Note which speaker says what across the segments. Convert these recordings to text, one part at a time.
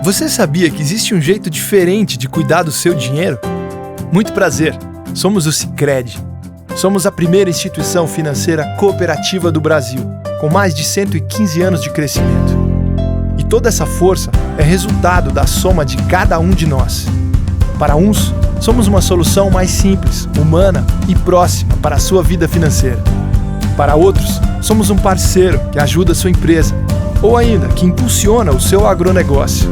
Speaker 1: Você sabia que existe um jeito diferente de cuidar do seu dinheiro? Muito prazer, somos o Sicredi. Somos a primeira instituição financeira cooperativa do Brasil, com mais de 115 anos de crescimento. E toda essa força é resultado da soma de cada um de nós. Para uns, somos uma solução mais simples, humana e próxima para a sua vida financeira. Para outros, somos um parceiro que ajuda a sua empresa, ou ainda que impulsiona o seu agronegócio.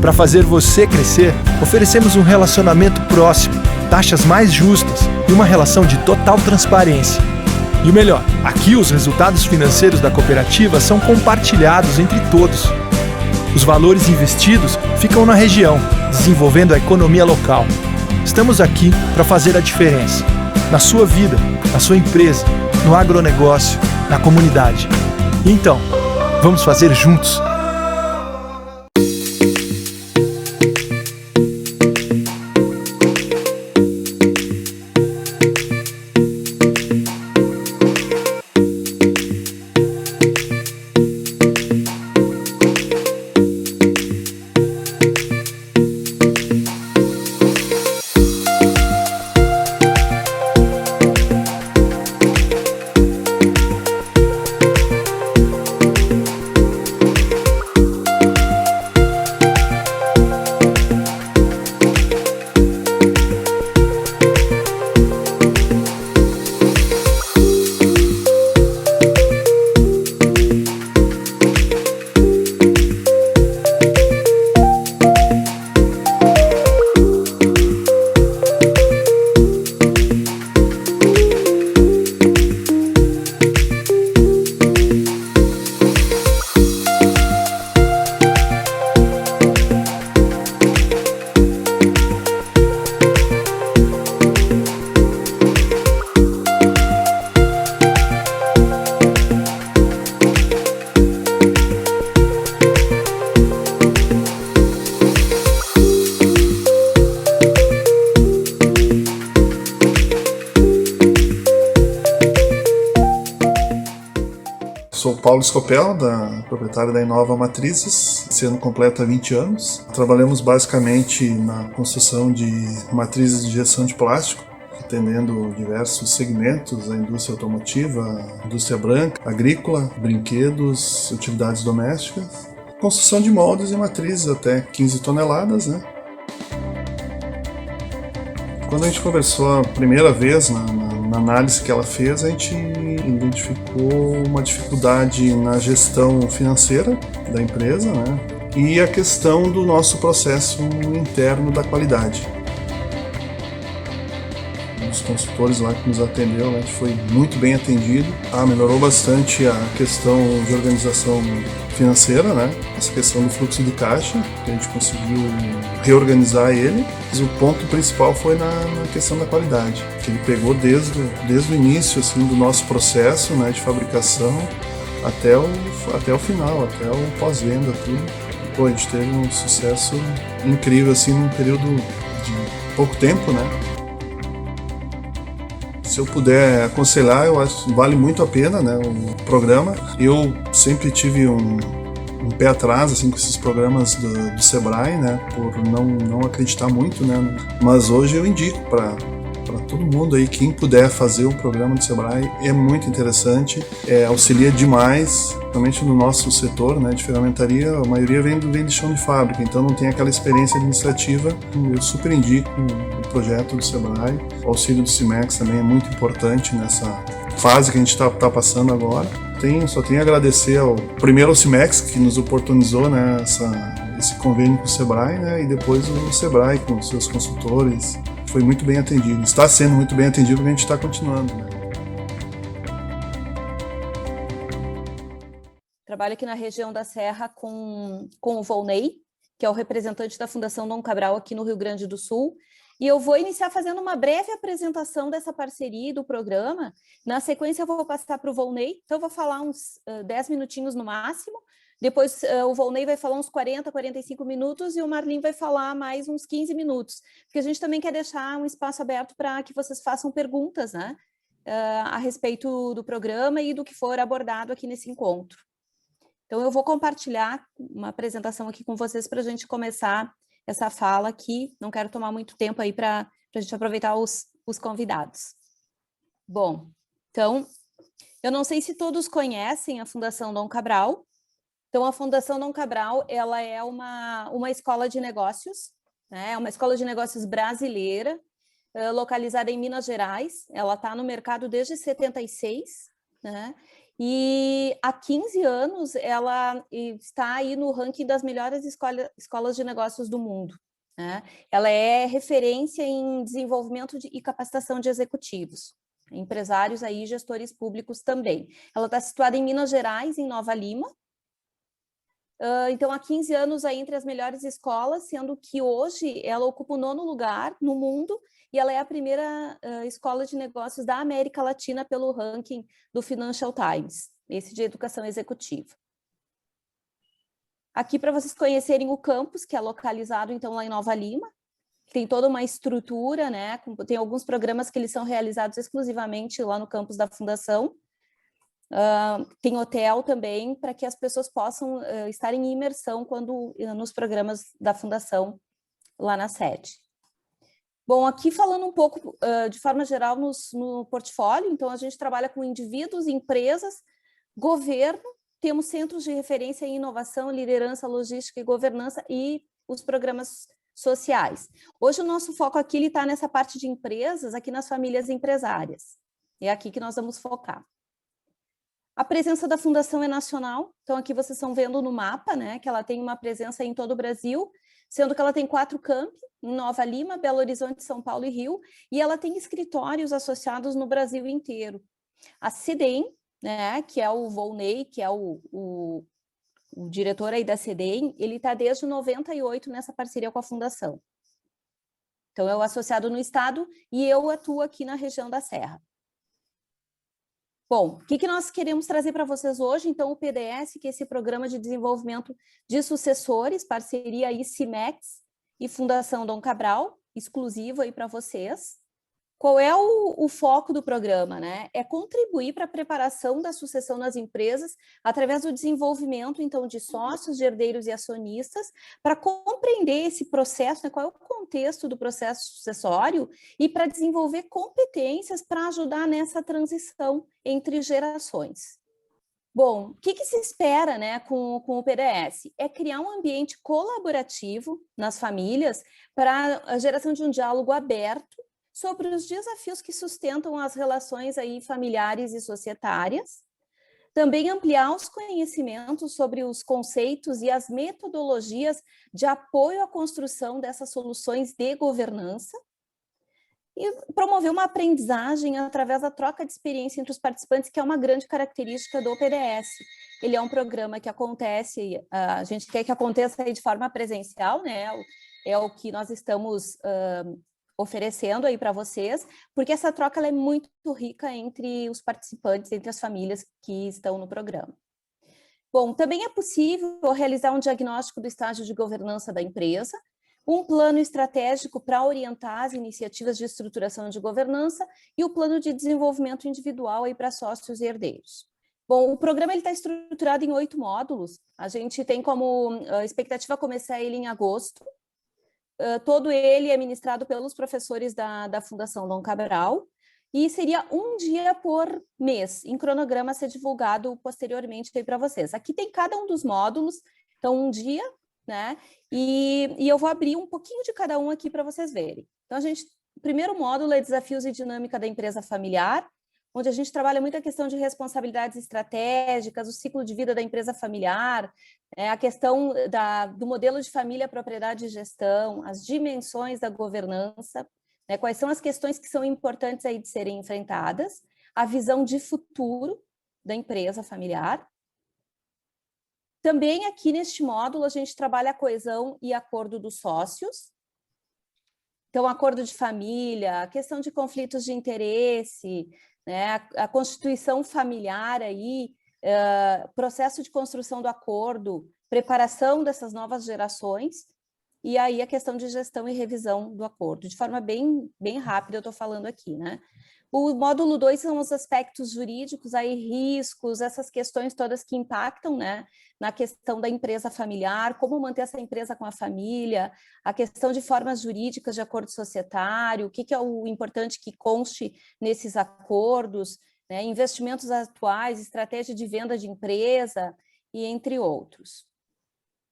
Speaker 1: Para fazer você crescer, oferecemos um relacionamento próximo, taxas mais justas e uma relação de total transparência. E o melhor, aqui os resultados financeiros da cooperativa são compartilhados entre todos. Os valores investidos ficam na região, desenvolvendo a economia local. Estamos aqui para fazer a diferença, na sua vida, na sua empresa, no agronegócio, na comunidade. Então, vamos fazer juntos.
Speaker 2: Sou Paulo Scopel, proprietário da Inova Matrizes, esse ano completa 20 anos. Trabalhamos basicamente na construção de matrizes de injeção de plástico, atendendo diversos segmentos, a indústria automotiva, a indústria branca, agrícola, brinquedos, utilidades domésticas. Construção de moldes e matrizes até 15 toneladas, né? Quando a gente conversou a primeira vez na análise que ela fez, a gente identificou uma dificuldade na gestão financeira da empresa, né? E a questão do nosso processo interno da qualidade. Os consultores lá que nos atendeu, a gente foi muito bem atendido. Melhorou bastante a questão de organização financeira, né? Essa questão do fluxo de caixa, que a gente conseguiu reorganizar ele. Mas o ponto principal foi na questão da qualidade, que ele pegou desde o início assim, do nosso processo, né, de fabricação até o final, até o pós-venda, tudo. E, a gente teve um sucesso incrível assim, num período de pouco tempo, né? Se eu puder aconselhar, eu acho que vale muito a pena, né, o programa. Eu sempre tive um pé atrás assim, com esses programas do Sebrae, né, por não acreditar muito, né, mas hoje eu indico para todo mundo aí, quem puder fazer o programa do Sebrae, é muito interessante, auxilia demais, principalmente no nosso setor, né, de ferramentaria. A maioria vem de chão de fábrica, então não tem aquela experiência administrativa. Eu super indico o projeto do Sebrae. O auxílio do Cimex também é muito importante nessa fase que a gente está passando agora. Só tenho a agradecer primeiro ao Cimex, que nos oportunizou, né, esse convênio com o Sebrae, né, e depois o Sebrae com os seus consultores. Foi muito bem atendido, está sendo muito bem atendido, porque a gente está continuando, né?
Speaker 3: Trabalho aqui na região da Serra com o Volney, que é o representante da Fundação Dom Cabral aqui no Rio Grande do Sul. E eu vou iniciar fazendo uma breve apresentação dessa parceria e do programa. Na sequência, eu vou passar para o Volney. Então, eu vou falar uns 10 minutinhos no máximo. Depois, o Volney vai falar uns 40, 45 minutos e o Marlin vai falar mais uns 15 minutos. Porque a gente também quer deixar um espaço aberto para que vocês façam perguntas, né, a respeito do programa e do que for abordado aqui nesse encontro. Então, eu vou compartilhar uma apresentação aqui com vocês para a gente começar essa fala aqui. Não quero tomar muito tempo aí para a gente aproveitar os convidados. Bom, então, eu não sei se todos conhecem a Fundação Dom Cabral. Então, a Fundação Dom Cabral, ela é uma escola de negócios, né? É uma escola de negócios brasileira, localizada em Minas Gerais. Ela está no mercado desde 76, né? E há 15 anos ela está aí no ranking das melhores escolas de negócios do mundo, né? Ela é referência em desenvolvimento e capacitação de executivos, empresários aí, gestores públicos também. Ela está situada em Minas Gerais, em Nova Lima. Então, há 15 anos aí entre as melhores escolas, sendo que hoje ela ocupa o 9º lugar no mundo e ela é a primeira escola de negócios da América Latina pelo ranking do Financial Times, esse de educação executiva. Aqui para vocês conhecerem o campus, que é localizado então lá em Nova Lima, tem toda uma estrutura, né? Tem alguns programas que eles são realizados exclusivamente lá no campus da Fundação. Tem hotel também, para que as pessoas possam estar em imersão nos programas da Fundação lá na sede. Bom, aqui falando um pouco de forma geral no portfólio, então a gente trabalha com indivíduos, empresas, governo, temos centros de referência em inovação, liderança, logística e governança e os programas sociais. Hoje o nosso foco aqui está nessa parte de empresas, aqui nas famílias empresárias. É aqui que nós vamos focar. A presença da Fundação é nacional, então aqui vocês estão vendo no mapa, né, que ela tem uma presença em todo o Brasil, sendo que ela tem 4 campi, em Nova Lima, Belo Horizonte, São Paulo e Rio, e ela tem escritórios associados no Brasil inteiro. A CEDEM, né, que é o Volney, que é o diretor aí da CEDEM, ele está desde 98 nessa parceria com a Fundação. Então, é o associado no estado e eu atuo aqui na região da Serra. Bom, o que nós queremos trazer para vocês hoje? Então, o PDS, que é esse Programa de Desenvolvimento de Sucessores, parceria aí CIMEX e Fundação Dom Cabral, exclusivo aí para vocês. Qual é o foco do programa, né? É contribuir para a preparação da sucessão nas empresas através do desenvolvimento, então, de sócios, de herdeiros e acionistas, para compreender esse processo, né? Qual é o contexto do processo sucessório e para desenvolver competências para ajudar nessa transição entre gerações. Bom, o que se espera, né, com o PDS? É criar um ambiente colaborativo nas famílias para a geração de um diálogo aberto sobre os desafios que sustentam as relações aí familiares e societárias, também ampliar os conhecimentos sobre os conceitos e as metodologias de apoio à construção dessas soluções de governança, e promover uma aprendizagem através da troca de experiência entre os participantes, que é uma grande característica do PDS. Ele é um programa que acontece, a gente quer que aconteça aí de forma presencial, né? É o que nós estamos oferecendo aí para vocês, porque essa troca ela é muito rica entre os participantes, entre as famílias que estão no programa. Bom, também é possível realizar um diagnóstico do estágio de governança da empresa, um plano estratégico para orientar as iniciativas de estruturação de governança e o plano de desenvolvimento individual aí para sócios e herdeiros. Bom, o programa está estruturado em 8 módulos, a gente tem como expectativa começar ele em agosto. Todo ele é ministrado pelos professores da Fundação Dom Cabral e seria um dia por mês, em cronograma a ser divulgado posteriormente para vocês. Aqui tem cada um dos módulos, então um dia, né? E eu vou abrir um pouquinho de cada um aqui para vocês verem. Então, o primeiro módulo é Desafios e Dinâmica da Empresa Familiar, onde a gente trabalha muito a questão de responsabilidades estratégicas, o ciclo de vida da empresa familiar, a questão do modelo de família, propriedade e gestão, as dimensões da governança, né, quais são as questões que são importantes aí de serem enfrentadas, a visão de futuro da empresa familiar. Também aqui neste módulo a gente trabalha a coesão e acordo dos sócios. Então, acordo de família, a questão de conflitos de interesse, né, a constituição familiar aí, processo de construção do acordo, preparação dessas novas gerações, e aí a questão de gestão e revisão do acordo. De forma bem rápida eu estou falando aqui, né? O módulo 2 são os aspectos jurídicos, aí riscos, essas questões todas que impactam, né, na questão da empresa familiar, como manter essa empresa com a família, a questão de formas jurídicas de acordo societário, o que é o importante que conste nesses acordos, né, investimentos atuais, estratégia de venda de empresa, e entre outros.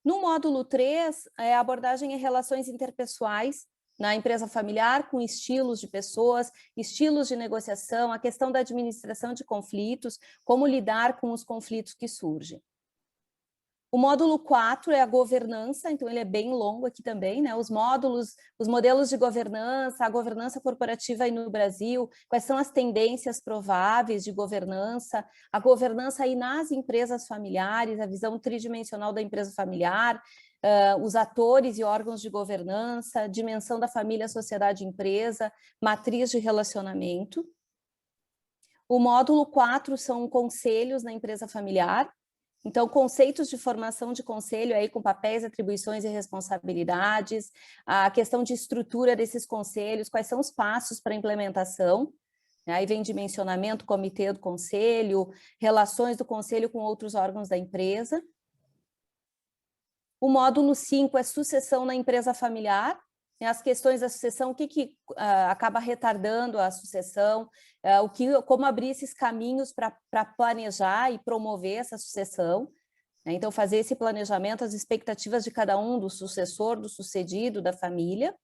Speaker 3: No módulo 3, a abordagem é relações interpessoais na empresa familiar, com estilos de pessoas, estilos de negociação, a questão da administração de conflitos, como lidar com os conflitos que surgem. O módulo 4 é a governança, então ele é bem longo aqui também, né? Os módulos, os modelos de governança, a governança corporativa aí no Brasil, quais são as tendências prováveis de governança, a governança aí nas empresas familiares, a visão tridimensional da empresa familiar, os atores e órgãos de governança, dimensão da família, sociedade e empresa, matriz de relacionamento. O módulo 4 são conselhos na empresa familiar. Então, conceitos de formação de conselho aí com papéis, atribuições e responsabilidades, a questão de estrutura desses conselhos, quais são os passos para a implementação. Aí vem dimensionamento, comitê do conselho, relações do conselho com outros órgãos da empresa. O módulo 5 é sucessão na empresa familiar, as questões da sucessão, o que acaba retardando a sucessão, como abrir esses caminhos para planejar e promover essa sucessão, né? Então, fazer esse planejamento, as expectativas de cada um, do sucessor, do sucedido, da família.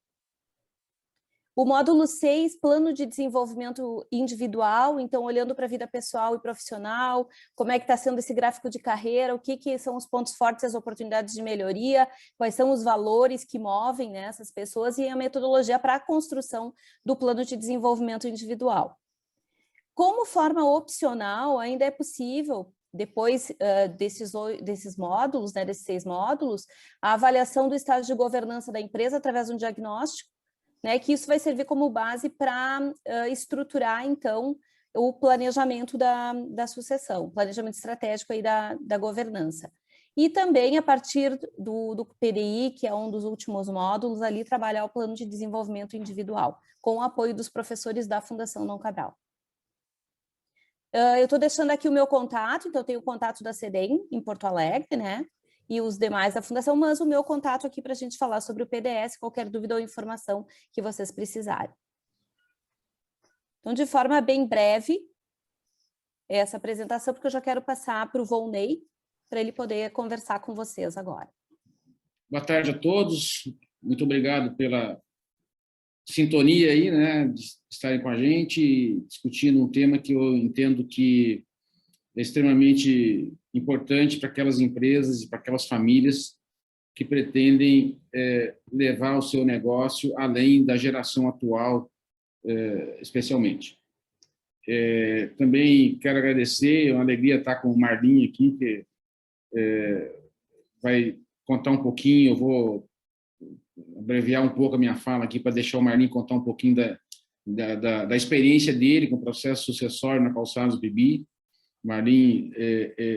Speaker 3: O módulo 6, plano de desenvolvimento individual, então olhando para a vida pessoal e profissional, como é que está sendo esse gráfico de carreira, o que são os pontos fortes e as oportunidades de melhoria, quais são os valores que movem, né, essas pessoas e a metodologia para a construção do plano de desenvolvimento individual. Como forma opcional, ainda é possível, depois desses módulos, né, desses 6 módulos, a avaliação do estágio de governança da empresa através de um diagnóstico, né, que isso vai servir como base para estruturar, então, o planejamento da sucessão, planejamento estratégico aí da governança. E também, a partir do PDI, que é um dos últimos módulos, ali trabalhar o plano de desenvolvimento individual, com o apoio dos professores da Fundação Dom Cabral. Eu estou deixando aqui o meu contato, então eu tenho o contato da CEDEM, em Porto Alegre, né? E os demais da Fundação, mas o meu contato aqui para a gente falar sobre o PDS, qualquer dúvida ou informação que vocês precisarem. Então, de forma bem breve, essa apresentação, porque eu já quero passar para o Volney, para ele poder conversar com vocês agora.
Speaker 4: Boa tarde a todos, muito obrigado pela sintonia aí, né, de estarem com a gente, discutindo um tema que eu entendo que é extremamente importante para aquelas empresas e para aquelas famílias que pretendem levar o seu negócio além da geração atual, especialmente. Também quero agradecer, é uma alegria estar com o Marlim aqui, que vai contar um pouquinho, eu vou abreviar um pouco a minha fala aqui para deixar o Marlim contar um pouquinho da experiência dele com o processo sucessório na Calçados Bibi. Marlim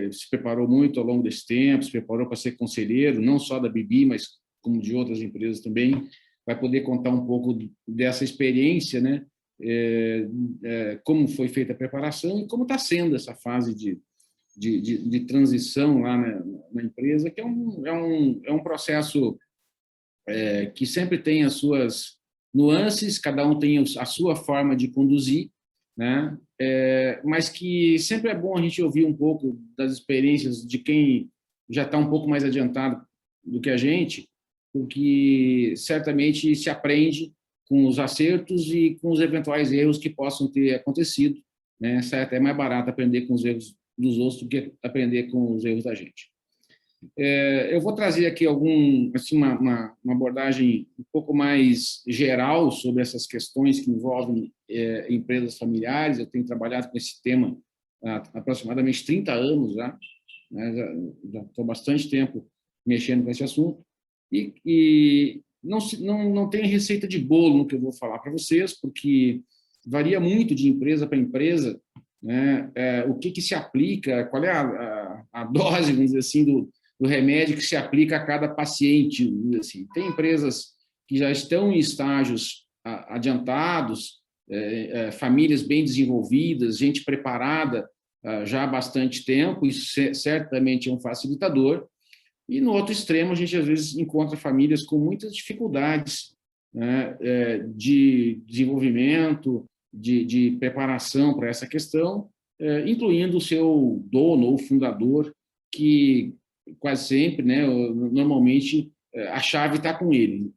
Speaker 4: se preparou muito ao longo desse tempo, se preparou para ser conselheiro, não só da Bibi, mas como de outras empresas também. Vai poder contar um pouco dessa experiência, né? Como foi feita a preparação e como está sendo essa fase de transição lá na empresa, que é um processo que sempre tem as suas nuances, cada um tem a sua forma de conduzir, né? Mas que sempre é bom a gente ouvir um pouco das experiências de quem já está um pouco mais adiantado do que a gente, porque certamente se aprende com os acertos e com os eventuais erros que possam ter acontecido, né? É até mais barato aprender com os erros dos outros do que aprender com os erros da gente. Eu vou trazer aqui uma abordagem um pouco mais geral sobre essas questões que envolvem empresas familiares. Eu tenho trabalhado com esse tema há aproximadamente 30 anos já, né? Já estou bastante tempo mexendo com esse assunto, e não tem receita de bolo no que eu vou falar para vocês, porque varia muito de empresa para empresa, né? O que se aplica, qual é a dose, vamos dizer assim, do remédio que se aplica a cada paciente. Assim. Tem empresas que já estão em estágios adiantados, famílias bem desenvolvidas, gente preparada já há bastante tempo, isso certamente é um facilitador. E no outro extremo, a gente às vezes encontra famílias com muitas dificuldades, né, de desenvolvimento, de preparação para essa questão, incluindo o seu dono ou fundador, que quase sempre, né, normalmente, a chave está com ele.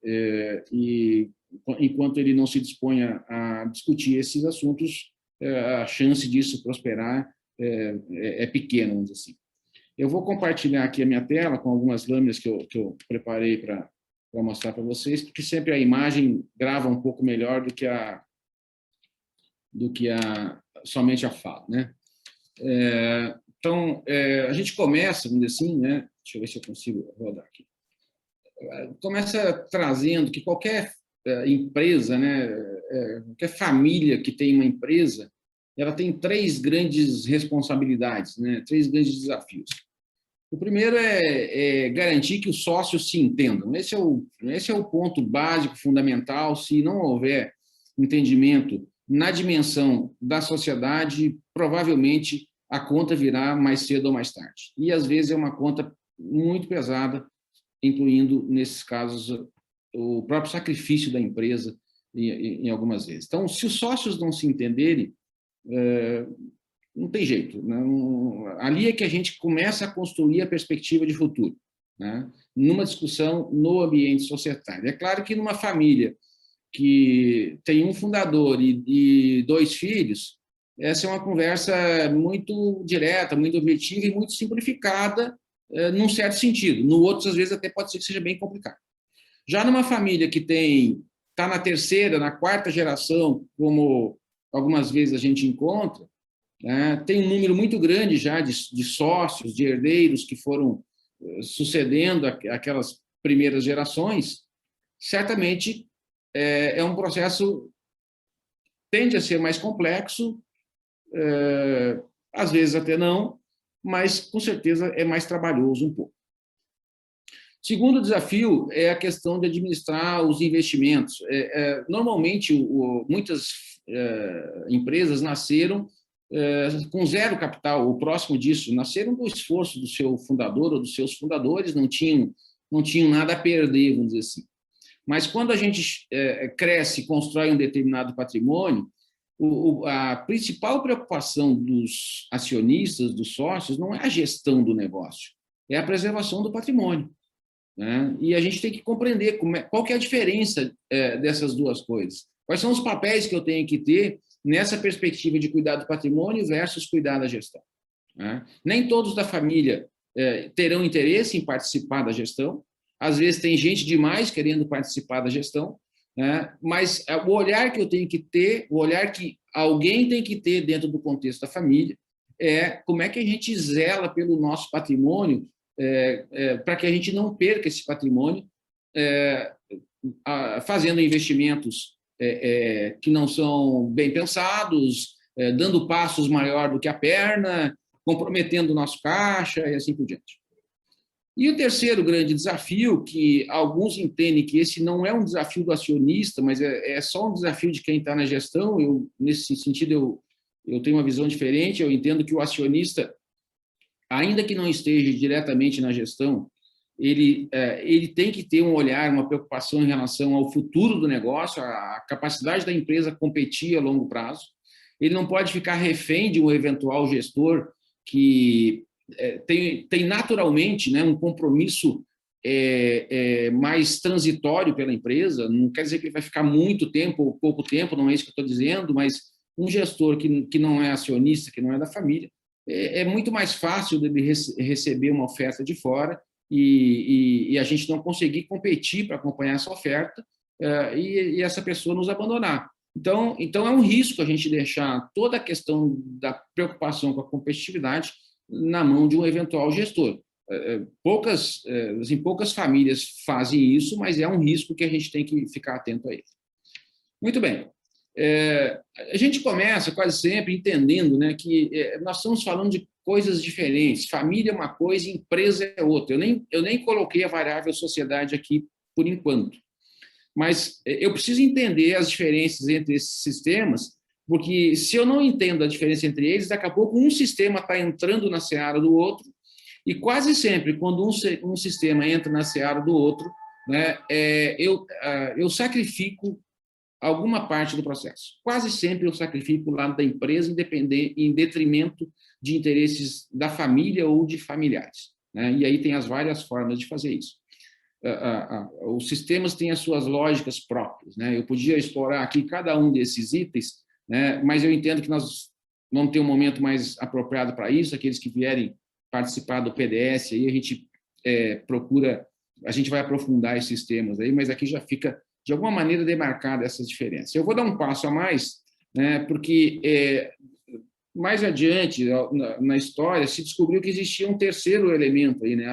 Speaker 4: E enquanto ele não se dispõe a discutir esses assuntos, a chance disso prosperar é pequena, vamos dizer assim. Eu vou compartilhar aqui a minha tela com algumas lâminas que eu preparei para mostrar para vocês, porque sempre a imagem grava um pouco melhor do que somente a fala, né? Então, a gente começa, vamos dizer assim, né? Deixa eu ver se eu consigo rodar aqui. Começa trazendo que qualquer empresa, né? Qualquer família que tem uma empresa, ela tem 3 grandes responsabilidades, né? 3 grandes desafios. O primeiro é garantir que os sócios se entendam. Esse é o ponto básico, fundamental. Se não houver entendimento na dimensão da sociedade, provavelmente a conta virá mais cedo ou mais tarde. E, às vezes, é uma conta muito pesada, incluindo, nesses casos, o próprio sacrifício da empresa, em algumas vezes. Então, se os sócios não se entenderem, não tem jeito. Não, ali é que a gente começa a construir a perspectiva de futuro, né? Numa discussão no ambiente societário. É claro que numa família que tem um fundador e 2 filhos, essa é uma conversa muito direta, muito objetiva e muito simplificada, num certo sentido. No outro, às vezes, até pode ser que seja bem complicado. Já numa família que está na 3ª, na 4ª geração, como algumas vezes a gente encontra, tem um número muito grande já de sócios, de herdeiros que foram sucedendo aquelas primeiras gerações, certamente é um processo tende a ser mais complexo, às vezes até não, mas com certeza é mais trabalhoso um pouco. Segundo desafio é a questão de administrar os investimentos. Normalmente, muitas empresas nasceram com 0 capital, ou próximo disso, nasceram do esforço do seu fundador ou dos seus fundadores, não tinham nada a perder, vamos dizer assim. Mas quando a gente cresce e constrói um determinado patrimônio, a principal preocupação dos acionistas, dos sócios, não é a gestão do negócio, é a preservação do patrimônio, né? E a gente tem que compreender qual que é a diferença dessas duas coisas. Quais são os papéis que eu tenho que ter nessa perspectiva de cuidar do patrimônio versus cuidar da gestão, né? Nem todos da família terão interesse em participar da gestão. Às vezes tem gente demais querendo participar da gestão, né? Mas o olhar que eu tenho que ter, o olhar que alguém tem que ter dentro do contexto da família é como é que a gente zela pelo nosso patrimônio para que a gente não perca esse patrimônio fazendo investimentos que não são bem pensados, dando passos maior do que a perna, comprometendo o nosso caixa e assim por diante. E o terceiro grande desafio, que alguns entendem que esse não é um desafio do acionista, mas é só um desafio de quem está na gestão. Nesse sentido, eu tenho uma visão diferente. Eu entendo que o acionista, ainda que não esteja diretamente na gestão, ele tem que ter um olhar, uma preocupação em relação ao futuro do negócio, a capacidade da empresa competir a longo prazo. Ele não pode ficar refém de um eventual gestor que tem naturalmente, né, um compromisso mais transitório pela empresa. Não quer dizer que ele vai ficar muito tempo ou pouco tempo, não é isso que eu estou dizendo, mas um gestor que não é acionista, que não é da família, é muito mais fácil dele receber uma oferta de fora e a gente não conseguir competir para acompanhar essa oferta e essa pessoa nos abandonar. Então é um risco a gente deixar toda a questão da preocupação com a competitividade na mão de um eventual gestor. Poucas famílias fazem isso, mas é um risco que a gente tem que ficar atento a ele. Muito bem. A gente começa quase sempre entendendo, né, que nós estamos falando de coisas diferentes. Família é uma coisa, empresa é outra. Eu nem coloquei a variável sociedade aqui por enquanto. mas eu preciso entender as diferenças entre esses sistemas, porque se eu não entendo a diferença entre eles, daqui a pouco um sistema está entrando na seara do outro, e quase sempre, quando um sistema entra na seara do outro, né, eu sacrifico alguma parte do processo. Quase sempre eu sacrifico o lado da empresa em detrimento de interesses da família ou de familiares, né? E aí tem as várias formas de fazer isso. Os sistemas têm as suas lógicas próprias, né? Eu podia explorar aqui cada um desses itens, né? Mas eu entendo que nós vamos ter um momento mais apropriado para isso. Aqueles que vierem participar do PDS, aí a gente a gente vai aprofundar esses temas aí, mas aqui já fica de alguma maneira demarcada essas diferenças. Eu vou dar um passo a mais, né? Porque mais adiante na história se descobriu que existia um terceiro elemento aí, né?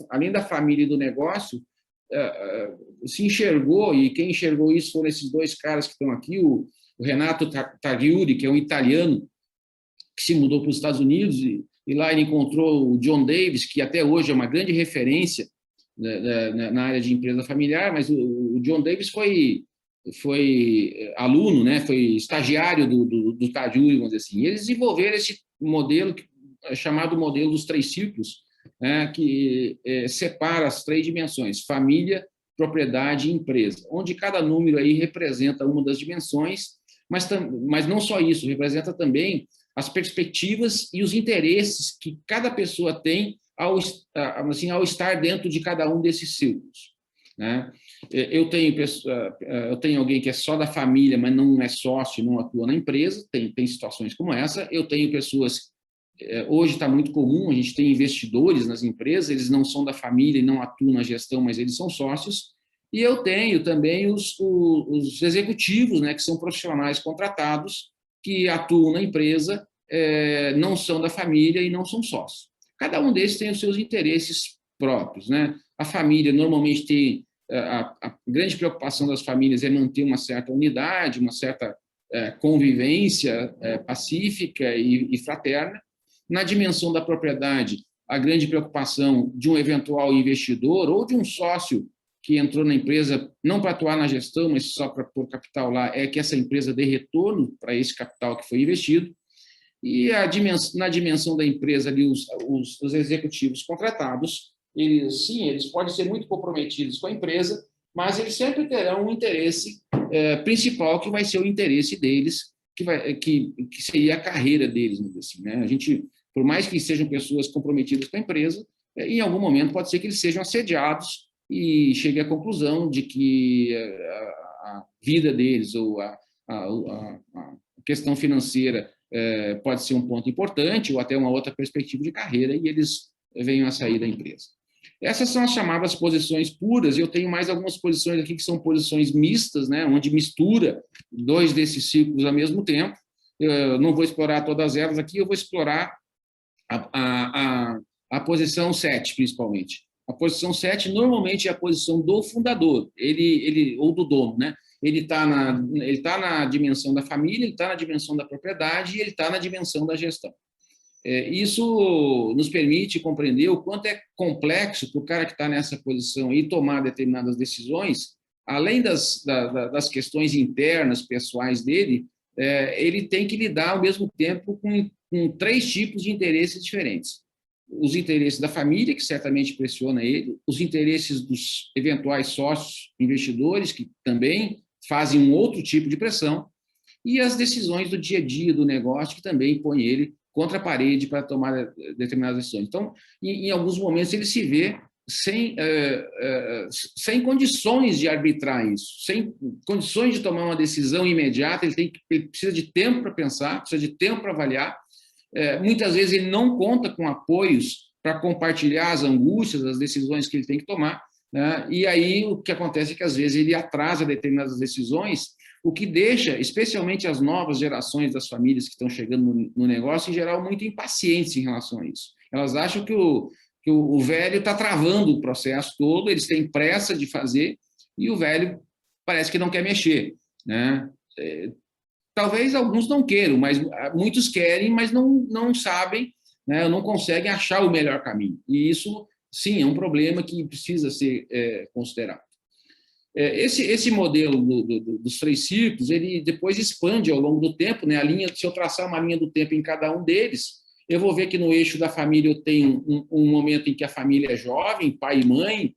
Speaker 4: Além da família e do negócio, se enxergou, e quem enxergou isso foram esses dois caras que estão aqui, o Renato Tagliuri, que é um italiano que se mudou para os Estados Unidos, e lá ele encontrou o John Davis, que até hoje é uma grande referência na área de empresa familiar, mas o John Davis foi aluno, né? Foi estagiário do Tagliuri, vamos dizer assim. E eles desenvolveram esse modelo chamado modelo dos 3 círculos, né? Que separa as 3 dimensões: família, propriedade e empresa, onde cada número aí representa uma das dimensões, mas não só isso, representa também as perspectivas e os interesses que cada pessoa tem ao estar dentro de cada um desses círculos, né? Eu tenho alguém que é só da família, mas não é sócio, não atua na empresa, tem situações como essa. Eu tenho pessoas, hoje está muito comum, a gente tem investidores nas empresas, eles não são da família e não atuam na gestão, mas eles são sócios. E eu tenho também os executivos, né, que são profissionais contratados, que atuam na empresa, não são da família e não são sócios. Cada um desses tem os seus interesses próprios, né? A família normalmente tem a grande preocupação das famílias é manter uma certa unidade, uma certa convivência pacífica e fraterna. Na dimensão da propriedade, a grande preocupação de um eventual investidor ou de um sócio que entrou na empresa não para atuar na gestão, mas só para pôr capital lá, é que essa empresa dê retorno para esse capital que foi investido. E na dimensão da empresa, ali, os executivos contratados, eles podem ser muito comprometidos com a empresa, mas eles sempre terão um interesse principal, que vai ser o interesse deles, que seria a carreira deles, assim, né? A gente, por mais que sejam pessoas comprometidas com a empresa, em algum momento pode ser que eles sejam assediados e cheguem à conclusão de que a vida deles ou a questão financeira pode ser um ponto importante, ou até uma outra perspectiva de carreira, e eles venham a sair da empresa. Essas são as chamadas posições puras, e eu tenho mais algumas posições aqui que são posições mistas, né, onde mistura 2 desses ciclos ao mesmo tempo. Eu não vou explorar todas elas aqui, eu vou explorar a posição 7, principalmente. A posição 7 normalmente é a posição do fundador, ou do dono, né? Ele está na dimensão da família, ele está na dimensão da propriedade e ele está na dimensão da gestão. Isso nos permite compreender o quanto é complexo para o cara que está nessa posição e tomar determinadas decisões, além das questões internas, pessoais dele, ele tem que lidar ao mesmo tempo com 3 tipos de interesses diferentes. Os interesses da família, que certamente pressiona ele, os interesses dos eventuais sócios investidores, que também fazem um outro tipo de pressão, e as decisões do dia a dia do negócio, que também põem ele contra a parede para tomar determinadas decisões. Então, em alguns momentos, ele se vê sem condições de arbitrar isso, sem condições de tomar uma decisão imediata. Ele precisa de tempo para pensar, precisa de tempo para avaliar. Muitas vezes ele não conta com apoios para compartilhar as angústias, as decisões que ele tem que tomar, né? E aí o que acontece é que às vezes ele atrasa determinadas decisões, o que deixa, especialmente as novas gerações das famílias que estão chegando no negócio, em geral, muito impacientes em relação a isso. Elas acham que o velho está travando o processo todo, eles têm pressa de fazer, e o velho parece que não quer mexer, né? Talvez alguns não queiram, mas muitos querem, mas não sabem, né, não conseguem achar o melhor caminho. E isso, sim, é um problema que precisa ser considerado. Esse modelo dos 3 círculos, ele depois expande ao longo do tempo, né? A linha, se eu traçar uma linha do tempo em cada um deles, eu vou ver que no eixo da família eu tenho um momento em que a família é jovem, pai e mãe,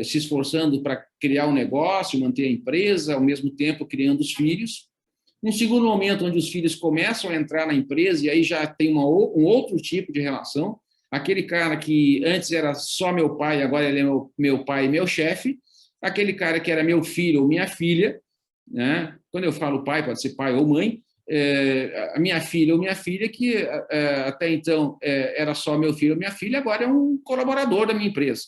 Speaker 4: se esforçando para criar um negócio, manter a empresa, ao mesmo tempo criando os filhos. Um segundo momento onde os filhos começam a entrar na empresa e aí já tem um outro tipo de relação. Aquele cara que antes era só meu pai, agora ele é meu pai e meu chefe. Aquele cara que era meu filho ou minha filha, né? Quando eu falo pai, pode ser pai ou mãe, a minha filha ou minha filha, que até então era só meu filho ou minha filha, agora é um colaborador da minha empresa.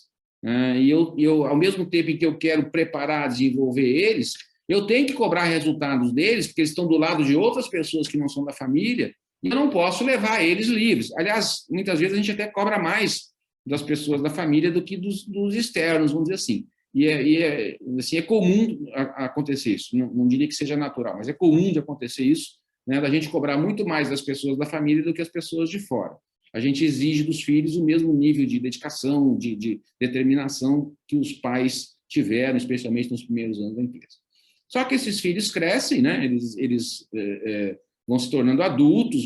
Speaker 4: E eu, ao mesmo tempo em que eu quero preparar, desenvolver eles, eu tenho que cobrar resultados deles, porque eles estão do lado de outras pessoas que não são da família, e eu não posso levar eles livres. Aliás, muitas vezes a gente até cobra mais das pessoas da família do que dos externos, vamos dizer assim. Assim, é comum acontecer isso, não diria que seja natural, mas é comum de acontecer isso, né, da gente cobrar muito mais das pessoas da família do que as pessoas de fora. A gente exige dos filhos o mesmo nível de dedicação, de determinação que os pais tiveram, especialmente nos primeiros anos da empresa. Só que esses filhos crescem, né, eles vão se tornando adultos,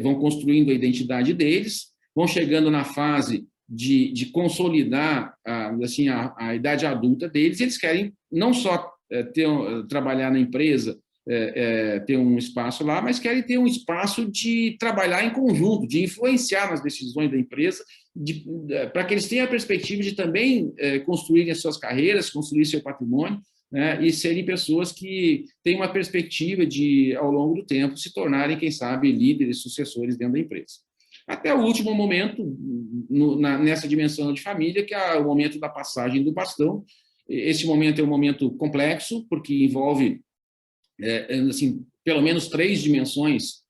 Speaker 4: vão construindo a identidade deles, vão chegando na fase de consolidar a idade adulta deles. Eles querem não só trabalhar na empresa, ter um espaço lá, mas querem ter um espaço de trabalhar em conjunto, de influenciar nas decisões da empresa, para que eles tenham a perspectiva de também construírem as suas carreiras, construir seu patrimônio, né, e serem pessoas que têm uma perspectiva de, ao longo do tempo, se tornarem, quem sabe, líderes, sucessores dentro da empresa. Até o último momento, nessa dimensão de família, que é o momento da passagem do bastão. Esse momento é um momento complexo, porque envolve assim, pelo menos 3 dimensões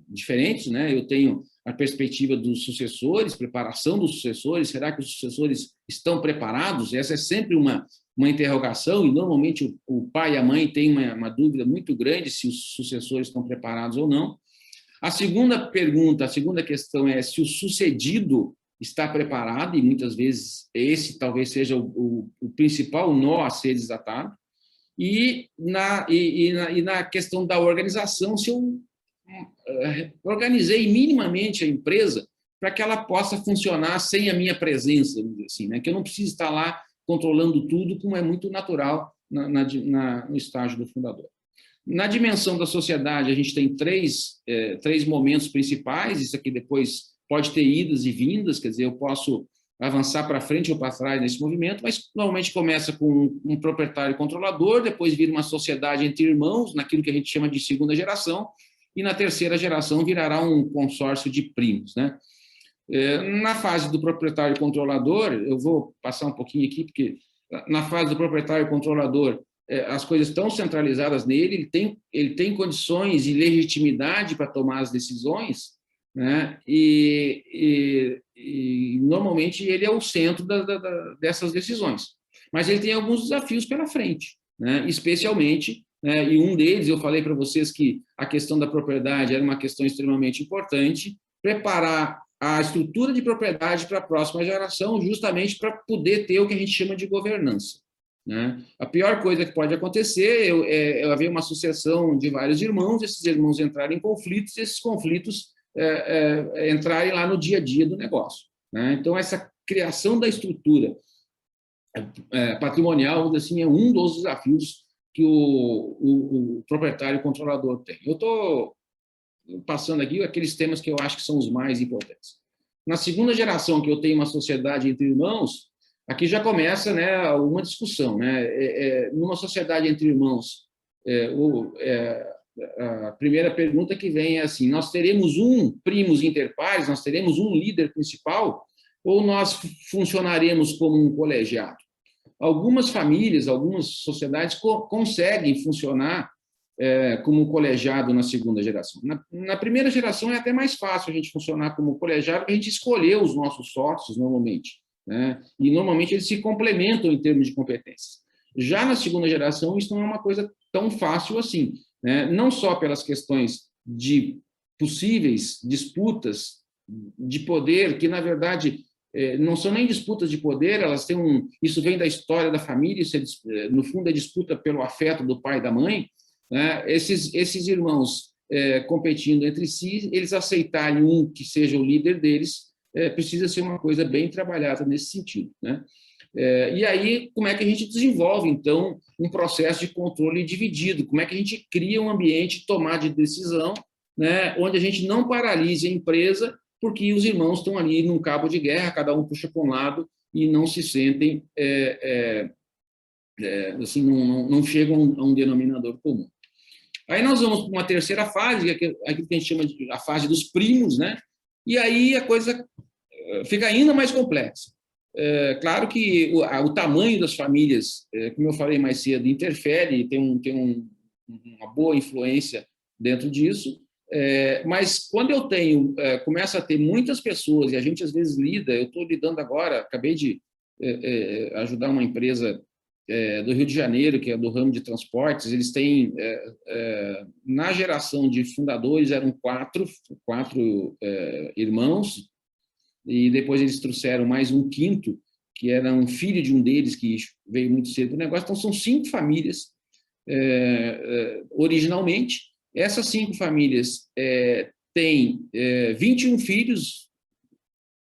Speaker 4: diferentes, né? Eu tenho a perspectiva dos sucessores, preparação dos sucessores. Será que os sucessores estão preparados? Essa é sempre uma interrogação, e normalmente o pai e a mãe têm uma dúvida muito grande se os sucessores estão preparados ou não. A segunda pergunta, a segunda questão é se o sucedido está preparado, e muitas vezes esse talvez seja o principal nó a ser desatado. E na questão da organização, se eu organizei minimamente a empresa para que ela possa funcionar sem a minha presença, vamos dizer assim, né? Que eu não preciso estar lá controlando tudo, como é muito natural no estágio do fundador. Na dimensão da sociedade, a gente tem três momentos principais. Isso aqui depois pode ter idas e vindas, quer dizer, eu posso avançar para frente ou para trás nesse movimento, mas normalmente começa com um proprietário controlador, depois vira uma sociedade entre irmãos, naquilo que a gente chama de segunda geração, e na terceira geração virará um consórcio de primos, né? Na fase do proprietário controlador, eu vou passar um pouquinho aqui, porque na fase do proprietário controlador, as coisas estão centralizadas nele, ele tem condições e legitimidade para tomar as decisões, né? E normalmente ele é o centro dessas decisões. Mas ele tem alguns desafios pela frente, né? Especialmente, né? E um deles, eu falei para vocês que a questão da propriedade era uma questão extremamente importante, preparar a estrutura de propriedade para a próxima geração, justamente para poder ter o que a gente chama de governança, né? A pior coisa que pode acontecer é haver uma sucessão de vários irmãos, esses irmãos entrarem em conflitos, e esses conflitos entrarem lá no dia a dia do negócio, né? Então, essa criação da estrutura patrimonial, assim, é um dos desafios que o proprietário controlador tem. Eu estou passando aqui aqueles temas que eu acho que são os mais importantes. Na segunda geração, que eu tenho uma sociedade entre irmãos, aqui já começa, né, uma discussão, né? Numa sociedade entre irmãos, a primeira pergunta que vem é assim: nós teremos primos interpares, nós teremos um líder principal, ou nós funcionaremos como um colegiado? Algumas famílias, algumas sociedades conseguem funcionar como um colegiado na segunda geração. Na primeira geração é até mais fácil a gente funcionar como colegiado, porque a gente escolheu os nossos sócios normalmente, né? E normalmente eles se complementam em termos de competências. Já na segunda geração, isso não é uma coisa tão fácil assim, né? Não só pelas questões de possíveis disputas de poder, que, na verdade, não são nem disputas de poder, elas têm isso vem da história da família, isso no fundo é disputa pelo afeto do pai e da mãe, né? Esses irmãos competindo entre si, eles aceitarem um que seja o líder deles, precisa ser uma coisa bem trabalhada nesse sentido, né? E aí, como é que a gente desenvolve, então, um processo de controle dividido? Como é que a gente cria um ambiente de tomar de decisão, né, onde a gente não paralise a empresa, porque os irmãos estão ali num cabo de guerra, cada um puxa para um lado e não se sentem, assim, não chegam a um denominador comum. Aí nós vamos para uma terceira fase, que é aquilo que a gente chama de a fase dos primos, né? E aí a coisa fica ainda mais complexa. Claro que o tamanho das famílias, como eu falei mais cedo, interfere, tem uma boa influência dentro disso, mas quando eu começo a ter muitas pessoas, e a gente às vezes eu estou lidando agora, acabei de ajudar uma empresa do Rio de Janeiro, que é do ramo de transportes, eles têm, na geração de fundadores, eram quatro irmãos, e depois eles trouxeram mais um quinto, que era um filho de um deles, que veio muito cedo do negócio. Então, são 5 famílias, originalmente. Essas 5 famílias têm 21 filhos,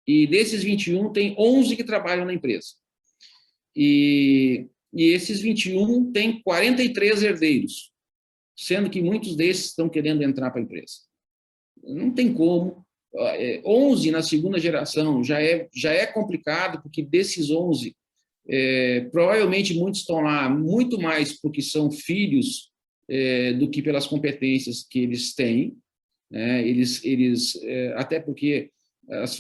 Speaker 4: e desses 21, tem 11 que trabalham na empresa. E esses 21 têm 43 herdeiros, sendo que muitos desses estão querendo entrar para a empresa. Não tem como. 11 na segunda geração já é complicado, porque desses 11, provavelmente muitos estão lá muito mais porque são filhos do que pelas competências que eles têm, né? Até porque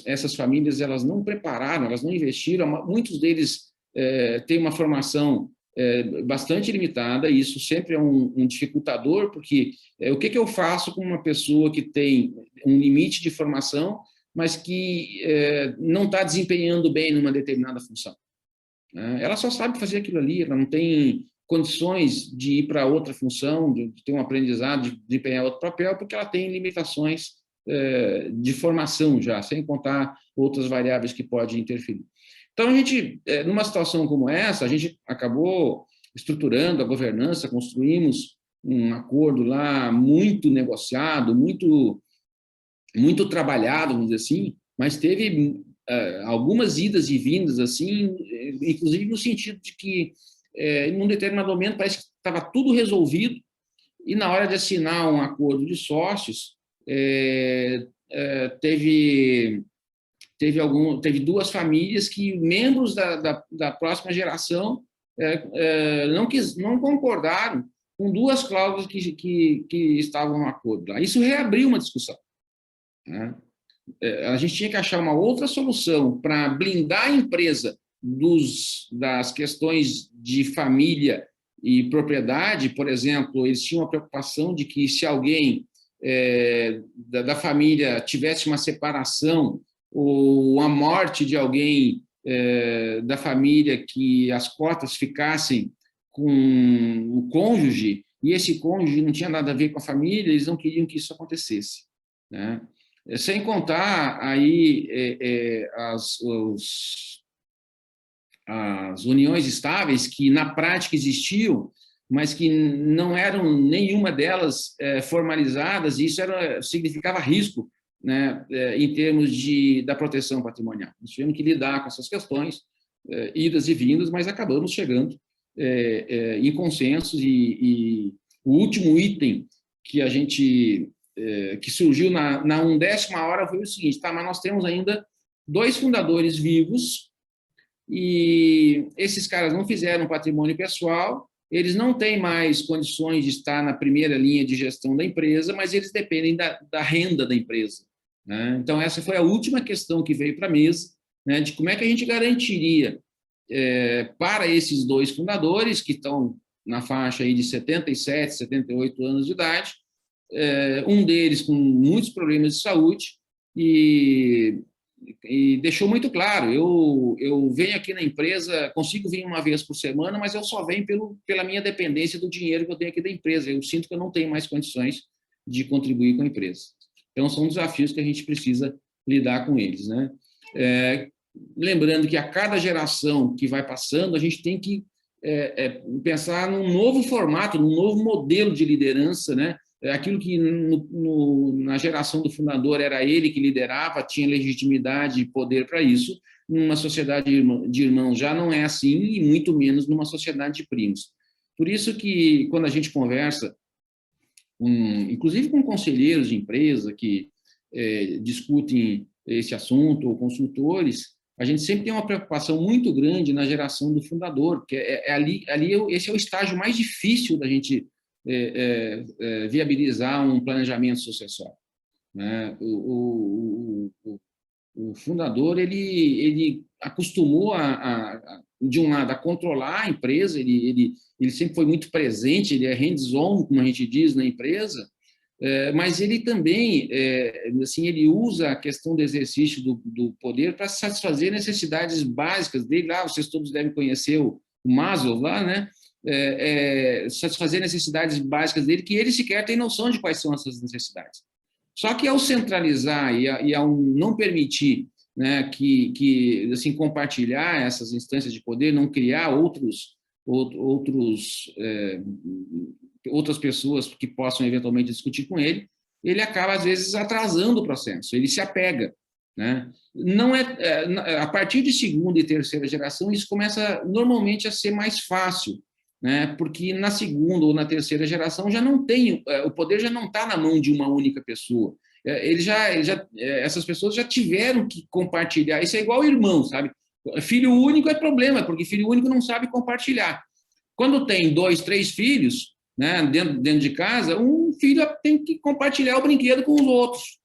Speaker 4: essas famílias elas não prepararam, elas não investiram, muitos deles têm uma formação bastante limitada, e isso sempre é um dificultador, porque o que eu faço com uma pessoa que tem um limite de formação, mas que não está desempenhando bem numa determinada função? Ela só sabe fazer aquilo ali, ela não tem condições de ir para outra função, de ter um aprendizado, de desempenhar outro papel, porque ela tem limitações de formação já, sem contar outras variáveis que podem interferir. Então, a gente, numa situação como essa, a gente acabou estruturando a governança, construímos um acordo lá muito negociado, muito trabalhado, vamos dizer assim, mas teve algumas idas e vindas, assim, inclusive no sentido de que, em um determinado momento, parece que estava tudo resolvido, e na hora de assinar um acordo de sócios, teve 2 famílias que, membros da próxima geração, não concordaram com 2 cláusulas que estavam no acordo lá. Isso reabriu uma discussão, né? A gente tinha que achar uma outra solução para blindar a empresa das questões de família e propriedade. Por exemplo, eles tinham a preocupação de que, se alguém da família tivesse uma separação ou a morte de alguém da família, que as cotas ficassem com o cônjuge, e esse cônjuge não tinha nada a ver com a família, eles não queriam que isso acontecesse, né? Sem contar aí as uniões estáveis, que na prática existiam, mas que não eram nenhuma delas formalizadas, e isso significava risco, né, em termos da proteção patrimonial. Nós tivemos que lidar com essas questões, idas e vindas, mas acabamos chegando em consensos, e o último item que a gente que surgiu na 10ª hora foi o seguinte: tá, mas nós temos ainda 2 fundadores vivos, e esses caras não fizeram patrimônio pessoal, eles não têm mais condições de estar na primeira linha de gestão da empresa, mas eles dependem da renda da empresa, né? Então, essa foi a última questão que veio para a mesa, né, de como é que a gente garantiria para esses 2 fundadores, que estão na faixa aí de 77, 78 anos de idade, um deles com muitos problemas de saúde, e deixou muito claro: eu venho aqui na empresa, consigo vir uma vez por semana, mas eu só venho pela minha dependência do dinheiro que eu tenho aqui da empresa. Eu sinto que eu não tenho mais condições de contribuir com a empresa. Então, são desafios que a gente precisa lidar com eles, né? lembrando que a cada geração que vai passando, a gente tem que pensar num novo formato, num novo modelo de liderança, né? Aquilo que na geração do fundador era ele que liderava, tinha legitimidade e poder para isso, numa sociedade de irmãos já não é assim, e muito menos numa sociedade de primos. Por isso que, quando a gente conversa, inclusive com conselheiros de empresa que discutem esse assunto, ou consultores, a gente sempre tem uma preocupação muito grande na geração do fundador, porque esse é o estágio mais difícil da gente viabilizar um planejamento sucessório, né? O fundador, ele acostumou de um lado, a controlar a empresa, ele sempre foi muito presente, ele é hands-on, como a gente diz na empresa, mas ele também, assim, ele usa a questão do exercício do poder para satisfazer necessidades básicas dele. Lá, vocês todos devem conhecer o Maslow, lá, né? Satisfazer necessidades básicas dele, que ele sequer tem noção de quais são essas necessidades. Só que ao centralizar e ao não permitir, né, que assim, compartilhar essas instâncias de poder, não criar outras pessoas que possam eventualmente discutir com ele, ele acaba, às vezes, atrasando o processo, ele se apega, né? Não a partir de segunda e terceira geração, isso começa normalmente a ser mais fácil, né? Porque na segunda ou na terceira geração já não tem, o poder já não está na mão de uma única pessoa. Essas pessoas já tiveram que compartilhar. Isso é igual irmão, sabe? Filho único é problema, porque filho único não sabe compartilhar. Quando tem 2, 3 filhos, né, dentro de casa, um filho tem que compartilhar o brinquedo com os outros,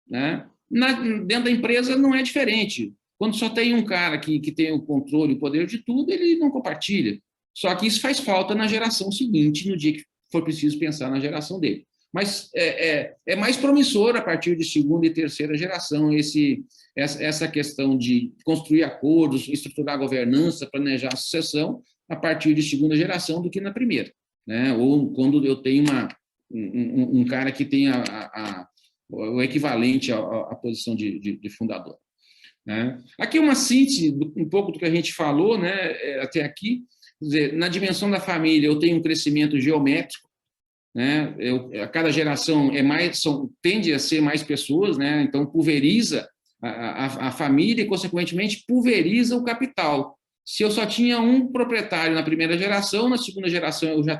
Speaker 4: né? Dentro da empresa não é diferente. Quando só tem um cara que tem o controle, o poder de tudo, ele não compartilha. Só que isso faz falta na geração seguinte, no dia que for preciso pensar na geração dele. Mas é mais promissor a partir de segunda e terceira geração essa questão de construir acordos, estruturar a governança, planejar a sucessão a partir de segunda geração do que na primeira, né? Ou quando eu tenho um cara que tem o equivalente à posição de fundador, né? Aqui uma síntese um pouco do que a gente falou, né, até aqui. Quer dizer, na dimensão da família, eu tenho um crescimento geométrico, né? A cada geração tende a ser mais pessoas, né? Então pulveriza a família e, consequentemente, pulveriza o capital. Se eu só tinha um proprietário na primeira geração, na segunda geração eu já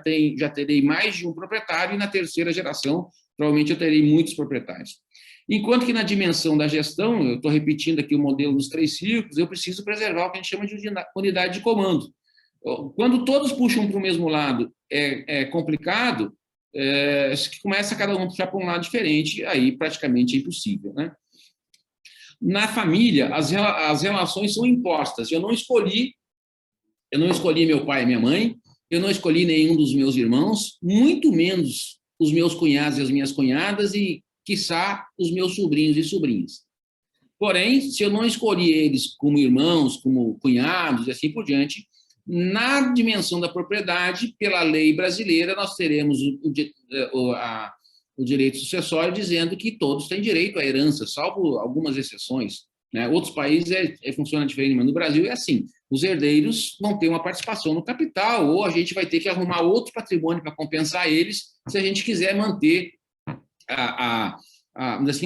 Speaker 4: terei mais de um proprietário, e na terceira geração provavelmente eu terei muitos proprietários. Enquanto que na dimensão da gestão, eu estou repetindo aqui o modelo dos 3 círculos, eu preciso preservar o que a gente chama de unidade de comando. Quando todos puxam para o mesmo lado, é complicado, começa cada um puxar para um lado diferente, aí praticamente é impossível, né? Na família, as relações são impostas. Eu não escolhi meu pai e minha mãe, eu não escolhi nenhum dos meus irmãos, muito menos os meus cunhados e as minhas cunhadas, e, quiçá, os meus sobrinhos e sobrinhas. Porém, se eu não escolhi eles como irmãos, como cunhados e assim por diante, na dimensão da propriedade, pela lei brasileira, nós teremos o direito sucessório dizendo que todos têm direito à herança, salvo algumas exceções, né? Outros países funciona diferente, mas no Brasil é assim: os herdeiros vão ter uma participação no capital, ou a gente vai ter que arrumar outro patrimônio para compensar eles, se a gente quiser manter a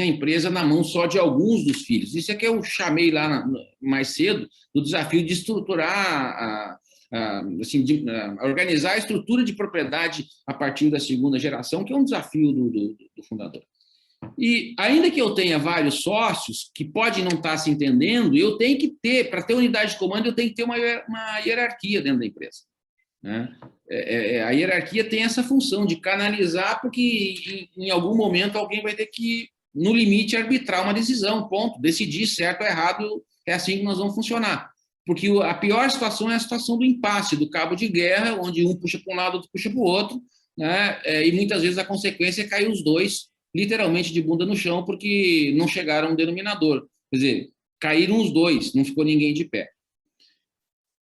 Speaker 4: empresa na mão só de alguns dos filhos. Isso é que eu chamei lá mais cedo do desafio de estruturar organizar a estrutura de propriedade a partir da segunda geração, que é um desafio do fundador. E ainda que eu tenha vários sócios que podem não estar se entendendo, eu tenho que ter, para ter unidade de comando, eu tenho que ter uma hierarquia dentro da empresa, né? A hierarquia tem essa função de canalizar, porque em algum momento alguém vai ter que, no limite, arbitrar uma decisão, ponto, decidir certo ou errado, é assim que nós vamos funcionar. Porque a pior situação é a situação do impasse, do cabo de guerra, onde um puxa para um lado, outro puxa para o outro, né? E muitas vezes a consequência é cair os dois, literalmente de bunda no chão, porque não chegaram a um denominador. Quer dizer, caíram os dois, não ficou ninguém de pé.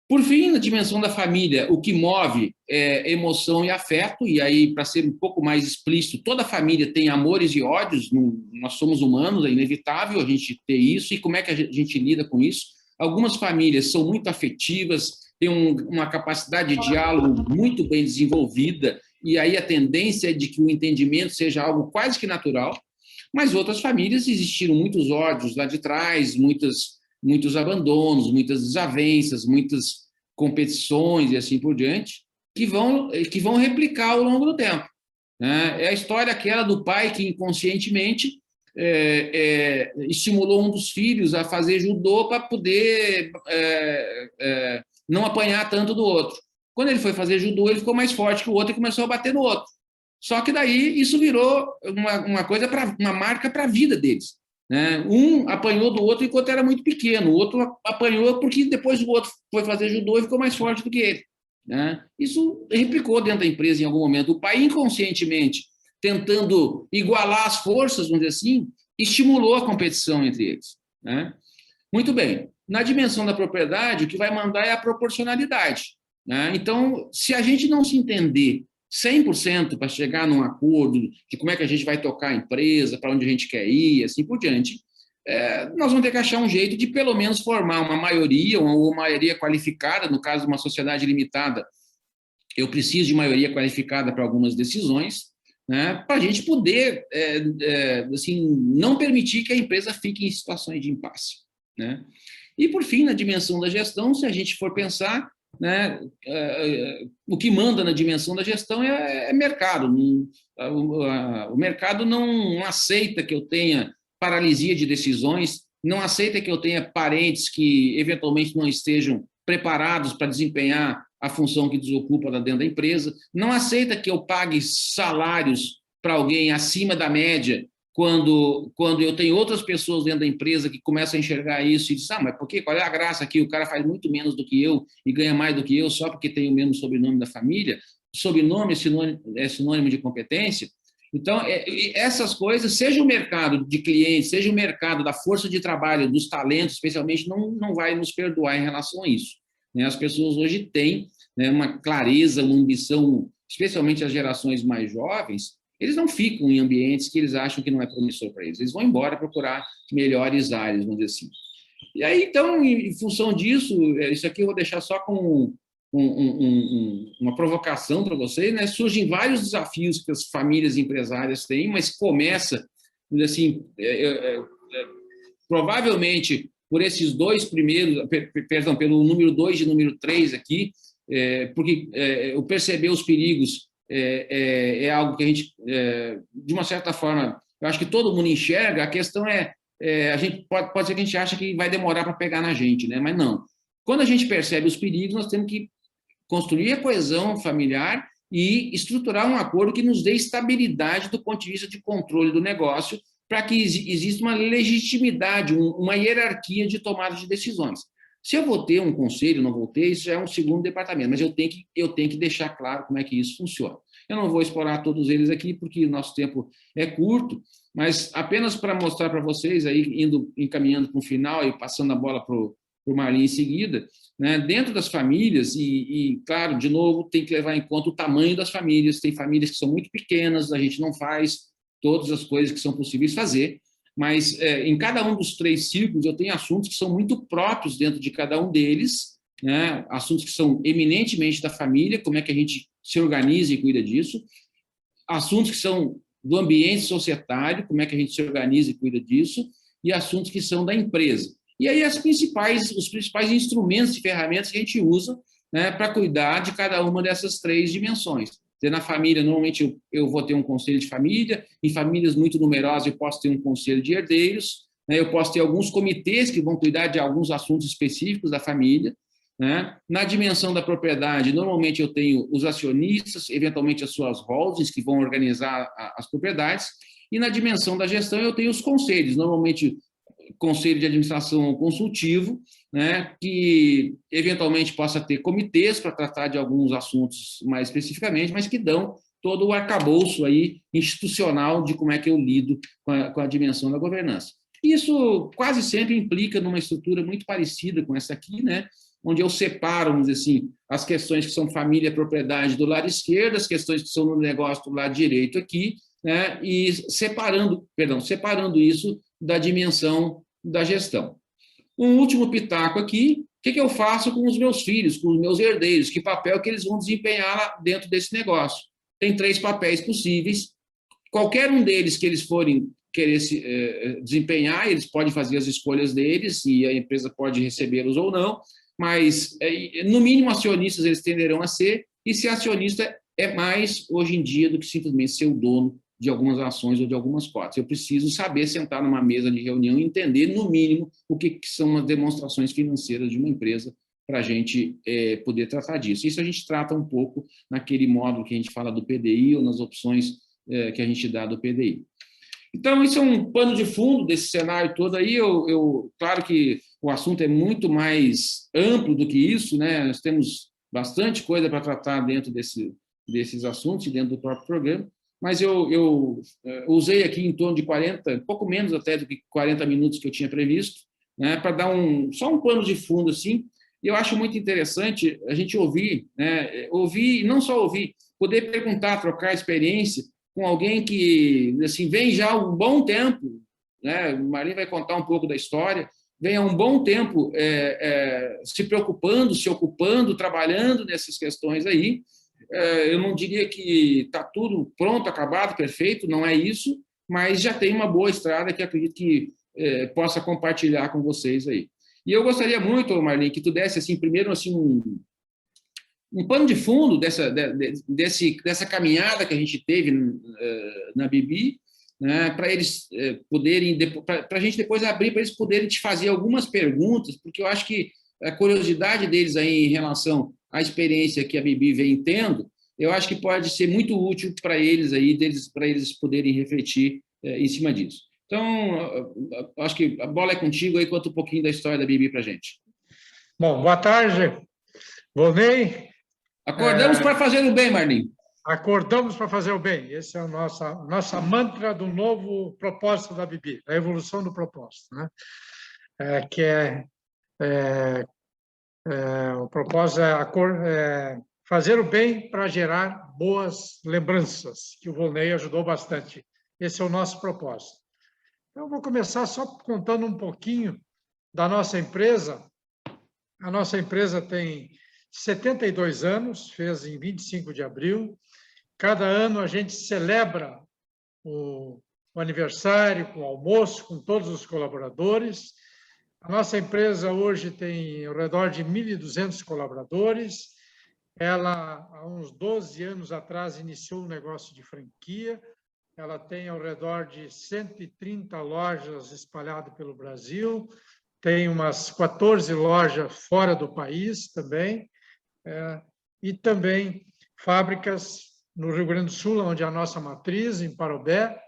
Speaker 4: Por fim, na dimensão da família, o que move é emoção e afeto, e aí, para ser um pouco mais explícito, toda família tem amores e ódios, nós somos humanos, é inevitável a gente ter isso, e como é que a gente lida com isso? Algumas famílias são muito afetivas, têm uma capacidade de diálogo muito bem desenvolvida, e aí a tendência é de que o entendimento seja algo quase que natural, mas outras famílias existiram muitos ódios lá de trás, muitos abandonos, muitas desavenças, muitas competições e assim por diante, que vão replicar ao longo do tempo. É a história aquela do pai que inconscientemente estimulou um dos filhos a fazer judô para poder não apanhar tanto do outro. Quando ele foi fazer judô, ele ficou mais forte que o outro e começou a bater no outro. Só que daí isso virou uma marca para a vida deles. Um apanhou do outro enquanto era muito pequeno, o outro apanhou porque depois o outro foi fazer judô e ficou mais forte do que ele. Isso replicou dentro da empresa em algum momento. O pai, inconscientemente, tentando igualar as forças, vamos dizer assim, estimulou a competição entre eles. Muito bem. Na dimensão da propriedade, o que vai mandar é a proporcionalidade. Então, se a gente não se entender 100% para chegar num acordo de como é que a gente vai tocar a empresa, para onde a gente quer ir, assim por diante, nós vamos ter que achar um jeito de, pelo menos, formar uma maioria, ou uma maioria qualificada. No caso de uma sociedade limitada, eu preciso de maioria qualificada para algumas decisões, para a gente poder assim, não permitir que a empresa fique em situações de impasse. E, por fim, na dimensão da gestão, se a gente for pensar, o que manda na dimensão da gestão é mercado. O mercado não aceita que eu tenha paralisia de decisões, não aceita que eu tenha parentes que eventualmente não estejam preparados para desempenhar a função que desocupa lá dentro da empresa, não aceita que eu pague salários para alguém acima da média quando eu tenho outras pessoas dentro da empresa que começam a enxergar isso e dizem, mas por quê? Qual é a graça aqui? O cara faz muito menos do que eu e ganha mais do que eu só porque tem o mesmo sobrenome da família. Sobrenome é sinônimo de competência. Então, essas coisas, seja o mercado de clientes, seja o mercado da força de trabalho, dos talentos, especialmente, não vai nos perdoar em relação a isso. As pessoas hoje têm uma clareza, uma ambição, especialmente as gerações mais jovens, eles não ficam em ambientes que eles acham que não é promissor para eles. Eles vão embora procurar melhores áreas, vamos dizer assim. E aí, então, em função disso, isso aqui eu vou deixar só com uma provocação para vocês, surgem vários desafios que as famílias empresárias têm, mas começa, assim, provavelmente por esses dois primeiros, perdão, pelo número 2 e número 3 aqui, porque o perceber os perigos é algo que a gente, de uma certa forma, eu acho que todo mundo enxerga. A questão a gente pode ser que a gente acha que vai demorar para pegar na gente, mas não. Quando a gente percebe os perigos, nós temos que construir a coesão familiar e estruturar um acordo que nos dê estabilidade do ponto de vista de controle do negócio, para que exista uma legitimidade, uma hierarquia de tomada de decisões. Se eu vou ter um conselho, não vou ter, isso já é um segundo departamento, mas eu tenho que deixar claro como é que isso funciona. Eu não vou explorar todos eles aqui, porque nosso tempo é curto, mas apenas para mostrar para vocês, aí, encaminhando para o final e passando a bola para o Marlim em seguida, dentro das famílias, e, claro, de novo, tem que levar em conta o tamanho das famílias. Tem famílias que são muito pequenas, a gente não faz todas as coisas que são possíveis fazer, mas em cada um dos 3 círculos eu tenho assuntos que são muito próprios dentro de cada um deles, assuntos que são eminentemente da família, como é que a gente se organiza e cuida disso, assuntos que são do ambiente societário, como é que a gente se organiza e cuida disso, e assuntos que são da empresa. E aí os principais instrumentos e ferramentas que a gente usa para cuidar de cada uma dessas 3 dimensões. Na família, normalmente eu vou ter um conselho de família, em famílias muito numerosas eu posso ter um conselho de herdeiros, eu posso ter alguns comitês que vão cuidar de alguns assuntos específicos da família. Na dimensão da propriedade, normalmente eu tenho os acionistas, eventualmente as suas holdings, que vão organizar as propriedades, e na dimensão da gestão eu tenho os conselhos, normalmente conselho de administração consultivo, que eventualmente possa ter comitês para tratar de alguns assuntos mais especificamente, mas que dão todo o arcabouço aí institucional de como é que eu lido com a dimensão da governança. Isso quase sempre implica numa estrutura muito parecida com essa aqui, onde eu separo, vamos dizer assim, as questões que são família e propriedade do lado esquerdo, as questões que são no negócio do lado direito aqui, e separando isso da dimensão da gestão. Um último pitaco aqui, o que eu faço com os meus filhos, com os meus herdeiros? Que papel que eles vão desempenhar lá dentro desse negócio? Tem 3 papéis possíveis. Qualquer um deles que eles forem querer desempenhar, eles podem fazer as escolhas deles e a empresa pode recebê-los ou não, mas, no mínimo, acionistas eles tenderão a ser, e ser acionista é mais, hoje em dia, do que simplesmente ser o dono de algumas ações ou de algumas cotas. Eu preciso saber sentar numa mesa de reunião e entender, no mínimo, o que são as demonstrações financeiras de uma empresa para a gente poder tratar disso. Isso a gente trata um pouco naquele módulo que a gente fala do PDI ou nas opções que a gente dá do PDI. Então, isso é um pano de fundo desse cenário todo aí. Claro que o assunto é muito mais amplo do que isso, né? Nós temos bastante coisa para tratar dentro desses assuntos e dentro do próprio programa, mas eu usei aqui em torno de 40, pouco menos até do que 40 minutos que eu tinha previsto, né, para dar só um pano de fundo, assim, e eu acho muito interessante a gente ouvir, né, ouvir, e não só ouvir, poder perguntar, trocar experiência com alguém que, assim, vem já há um bom tempo, né, o Marlim vai contar um pouco da história, vem há um bom tempo se preocupando, se ocupando, trabalhando nessas questões aí. Eu não diria que está tudo pronto, acabado, perfeito, não é isso, mas já tem uma boa estrada que acredito que possa compartilhar com vocês aí. E eu gostaria muito, Marlim, que tu desse, assim, primeiro, assim, um pano de fundo dessa caminhada que a gente teve na BB, né, para eles poderem, para a gente depois abrir, para eles poderem te fazer algumas perguntas, porque eu acho que a curiosidade deles aí em relação à experiência que a BB vem tendo, eu acho que pode ser muito útil para eles aí, para eles poderem refletir em cima disso. Então, acho que a bola é contigo aí, conta um pouquinho da história da BB para a gente.
Speaker 5: Bom, boa tarde, Volney.
Speaker 4: Acordamos para fazer o bem, Marlim.
Speaker 5: Acordamos para fazer o bem. Esse é o nossa mantra do novo propósito da BB, a evolução do propósito, né? O propósito é fazer o bem para gerar boas lembranças, que o Volney ajudou bastante. Esse é o nosso propósito. Então, eu vou começar só contando um pouquinho da nossa empresa. A nossa empresa tem 72 anos, fez em 25 de abril. Cada ano a gente celebra o aniversário com almoço, com todos os colaboradores. A nossa empresa hoje tem ao redor de 1.200 colaboradores. Ela, há uns 12 anos atrás, iniciou um negócio de franquia. Ela tem ao redor de 130 lojas espalhadas pelo Brasil. Tem umas 14 lojas fora do país também. E também fábricas no Rio Grande do Sul, onde é a nossa matriz, em Parobé,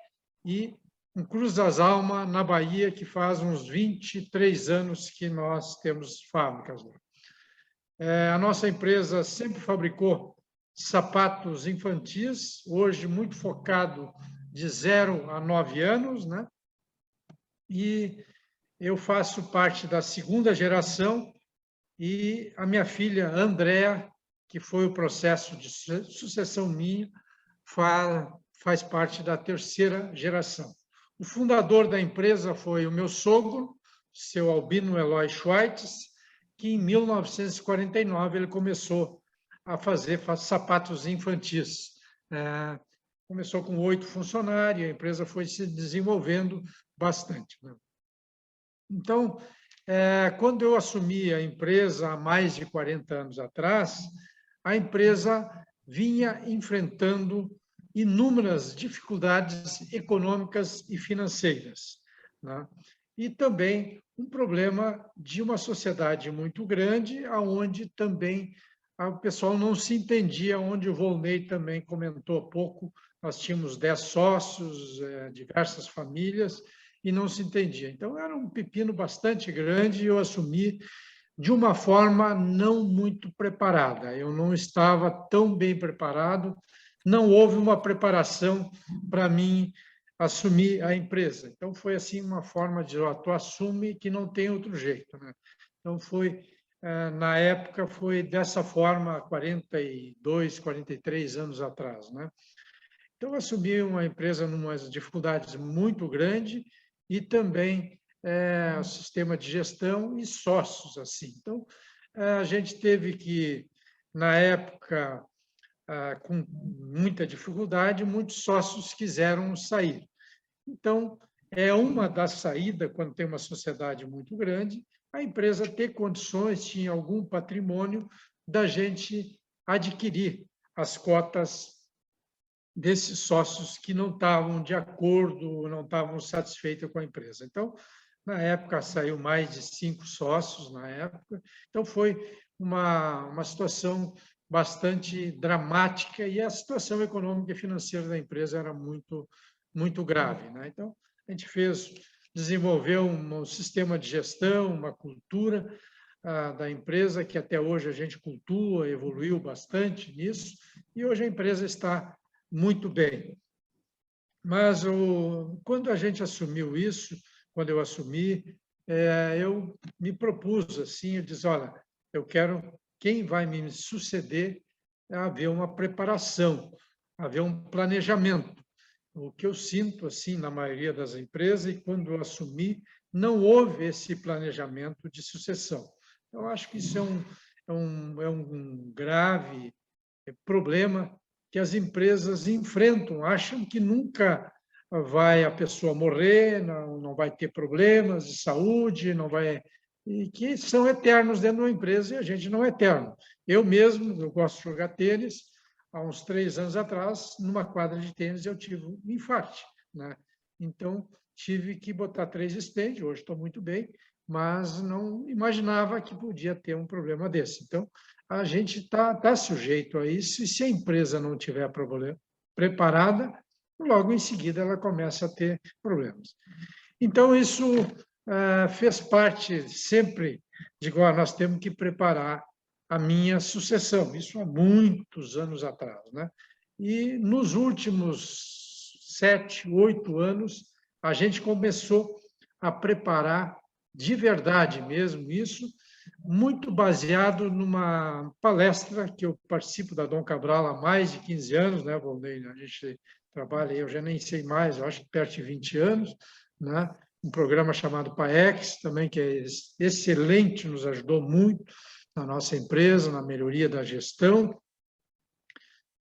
Speaker 5: e em Cruz das Almas, na Bahia, que faz uns 23 anos que nós temos fábricas lá. A nossa empresa sempre fabricou sapatos infantis, hoje muito focado de 0 a 9 anos, né? E eu faço parte da segunda geração e a minha filha, Andréa, que foi o processo de sucessão minha, faz parte da terceira geração. O fundador da empresa foi o meu sogro, seu Albino Eloy Schweitz, que em 1949 ele começou a fazer sapatos infantis. Começou com 8 funcionários, a empresa foi se desenvolvendo bastante. Então, quando eu assumi a empresa há mais de 40 anos atrás, a empresa vinha enfrentando inúmeras dificuldades econômicas e financeiras, né? E também um problema de uma sociedade muito grande, onde também o pessoal não se entendia, onde o Volney também comentou há pouco, nós tínhamos 10 sócios, diversas famílias, e não se entendia. Então, era um pepino bastante grande e eu assumi de uma forma não muito preparada. Eu não estava tão bem preparado, não houve uma preparação para mim assumir a empresa. Então, foi assim uma forma de, tu assume que não tem outro jeito, né? Então, na época, foi dessa forma, 42, 43 anos atrás, né? Então, eu assumi uma empresa numa dificuldades muito grande e também o sistema de gestão e sócios, assim. Então, a gente teve que, na época, com muita dificuldade, muitos sócios quiseram sair. Então, é uma das saídas, quando tem uma sociedade muito grande, a empresa ter condições, tinha algum patrimônio, da gente adquirir as cotas desses sócios que não estavam de acordo, não estavam satisfeitos com a empresa. Então, na época, saiu mais de 5 sócios, na época. Então, foi uma situação bastante dramática e a situação econômica e financeira da empresa era muito grave, né? Então, a gente desenvolveu um sistema de gestão, uma cultura da empresa que até hoje a gente cultua, evoluiu bastante nisso, e hoje a empresa está muito bem. Mas quando a gente assumiu isso, quando eu assumi, eu me propus assim, eu disse, olha, eu quero, quem vai me suceder, haver uma preparação, haver um planejamento. O que eu sinto assim na maioria das empresas, e quando eu assumi, não houve esse planejamento de sucessão. Eu acho que isso é um grave problema que as empresas enfrentam, acham que nunca vai a pessoa morrer, não vai ter problemas de saúde, não vai, e que são eternos dentro de uma empresa, e a gente não é eterno. Eu mesmo, eu gosto de jogar tênis, há uns 3 anos atrás, numa quadra de tênis, eu tive um infarto, né? Então, tive que botar 3 stents, hoje estou muito bem, mas não imaginava que podia ter um problema desse. Então, a gente está sujeito a isso, e se a empresa não tiver preparada, logo em seguida ela começa a ter problemas. Então, isso fez parte sempre de igual, nós temos que preparar a minha sucessão, isso há muitos anos atrás, né? E nos últimos 7, 8 anos, a gente começou a preparar de verdade mesmo isso, muito baseado numa palestra que eu participo da Dom Cabral há mais de 15 anos, né, Volney? A gente trabalha, eu já nem sei mais, eu acho que perto de 20 anos, né? Um programa chamado PAEX, também, que é excelente, nos ajudou muito na nossa empresa, na melhoria da gestão.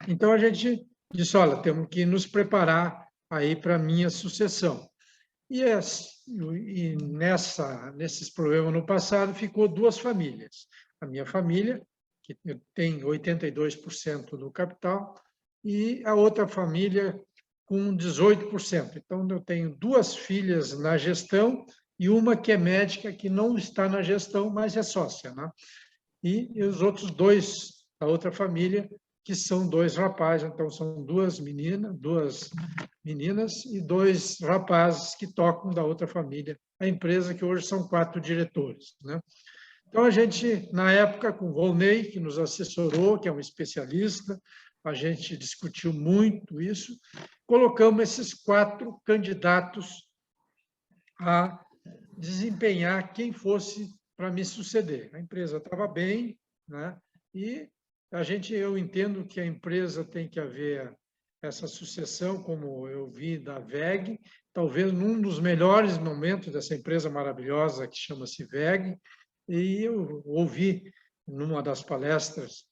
Speaker 5: Então, a gente disse, olha, temos que nos preparar aí para a minha sucessão. E nesses problemas no passado, ficou 2 famílias. A minha família, que tem 82% do capital, e a outra família com 18%. Então, eu tenho 2 filhas na gestão e uma que é médica, que não está na gestão, mas é sócia, né? E os outros 2 da outra família, que são 2 rapazes, então são 2 meninas e 2 rapazes que tocam da outra família, a empresa, que hoje são 4 diretores, né? Então, a gente, na época, com o Volney, que nos assessorou, que é um especialista, a gente discutiu muito isso, colocamos esses 4 candidatos a desempenhar quem fosse para me suceder. A empresa estava bem, né? E eu entendo que a empresa tem que haver essa sucessão, como eu vi da WEG, talvez num dos melhores momentos dessa empresa maravilhosa que chama-se WEG, e eu ouvi numa das palestras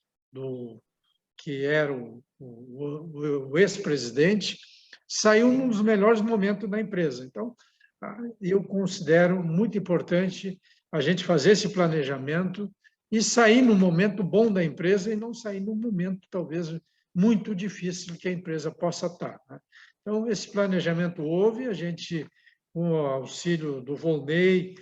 Speaker 5: que era o ex-presidente, saiu um dos melhores momentos da empresa. Então, eu considero muito importante a gente fazer esse planejamento e sair no momento bom da empresa e não sair no momento, talvez, muito difícil que a empresa possa estar, né? Então, esse planejamento houve, a gente, com o auxílio do Volney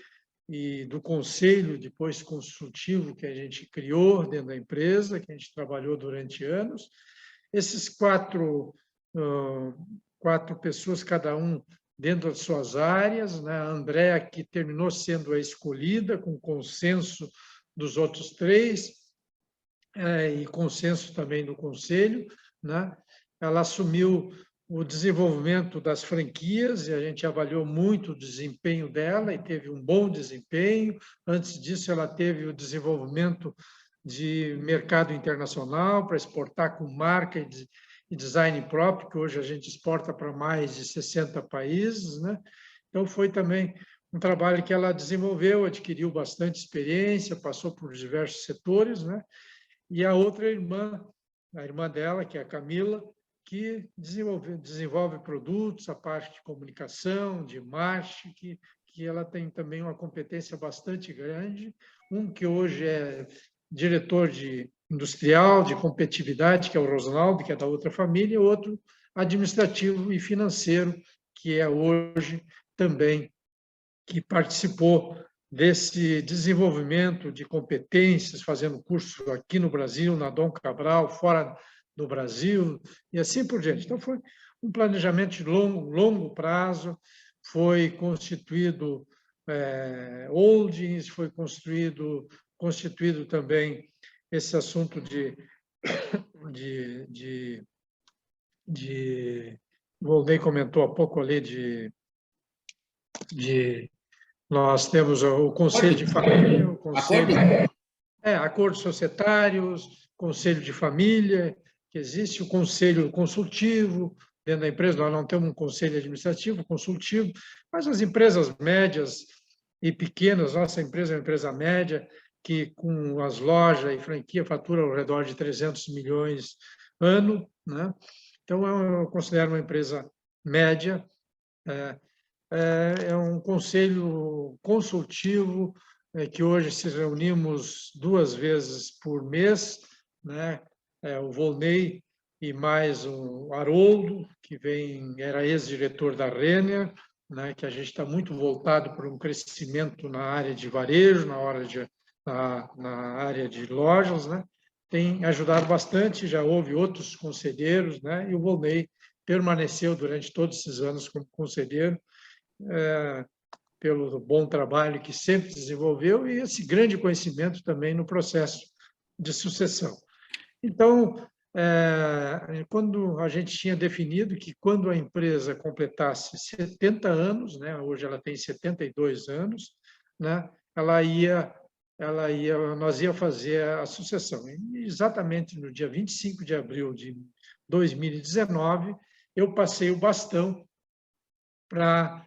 Speaker 5: e do conselho, depois consultivo, que a gente criou dentro da empresa, que a gente trabalhou durante anos, esses 4 pessoas, cada um dentro das suas áreas, né? A Andréa, que terminou sendo a escolhida, com consenso dos outros 3, e consenso também do conselho, né? Ela assumiu o desenvolvimento das franquias, e a gente avaliou muito o desempenho dela, e teve um bom desempenho. Antes disso, ela teve o desenvolvimento de mercado internacional, para exportar com marca e design próprio, que hoje a gente exporta para mais de 60 países, né? Então, foi também um trabalho que ela desenvolveu, adquiriu bastante experiência, passou por diversos setores, né? E a outra irmã, a irmã dela, que é a Camila, que desenvolve produtos, a parte de comunicação, de marketing, que ela tem também uma competência bastante grande. Um que hoje é diretor de industrial, de competitividade, que é o Rosinaldo, que é da outra família, e outro administrativo e financeiro, que é hoje também, que participou desse desenvolvimento de competências, fazendo cursos aqui no Brasil, na Dom Cabral, fora do Brasil, e assim por diante. Então, foi um planejamento de longo prazo, foi constituído holdings, foi constituído também esse assunto o Volney comentou há pouco ali nós temos o Conselho de Família, o Conselho, acordos societários, Conselho de Família, que existe o Conselho Consultivo, dentro da empresa nós não temos um Conselho Administrativo, consultivo, mas as empresas médias e pequenas, nossa empresa é uma empresa média, que com as lojas e franquia fatura ao redor de 300 milhões ano, né? Então, eu considero uma empresa média, é um conselho consultivo que hoje se reunimos 2 vezes por mês, né? O Volney e mais o Haroldo, que era ex-diretor da Renner, né? Que a gente está muito voltado para um crescimento na área de varejo, na área de lojas, né? Tem ajudado bastante, já houve outros conselheiros, né? E o Volney permaneceu durante todos esses anos como conselheiro, pelo bom trabalho que sempre desenvolveu e esse grande conhecimento também no processo de sucessão. Então, quando a gente tinha definido que quando a empresa completasse 70 anos, né? Hoje ela tem 72 anos, né? Nós ia fazer a sucessão. E exatamente no dia 25 de abril de 2019, eu passei o bastão para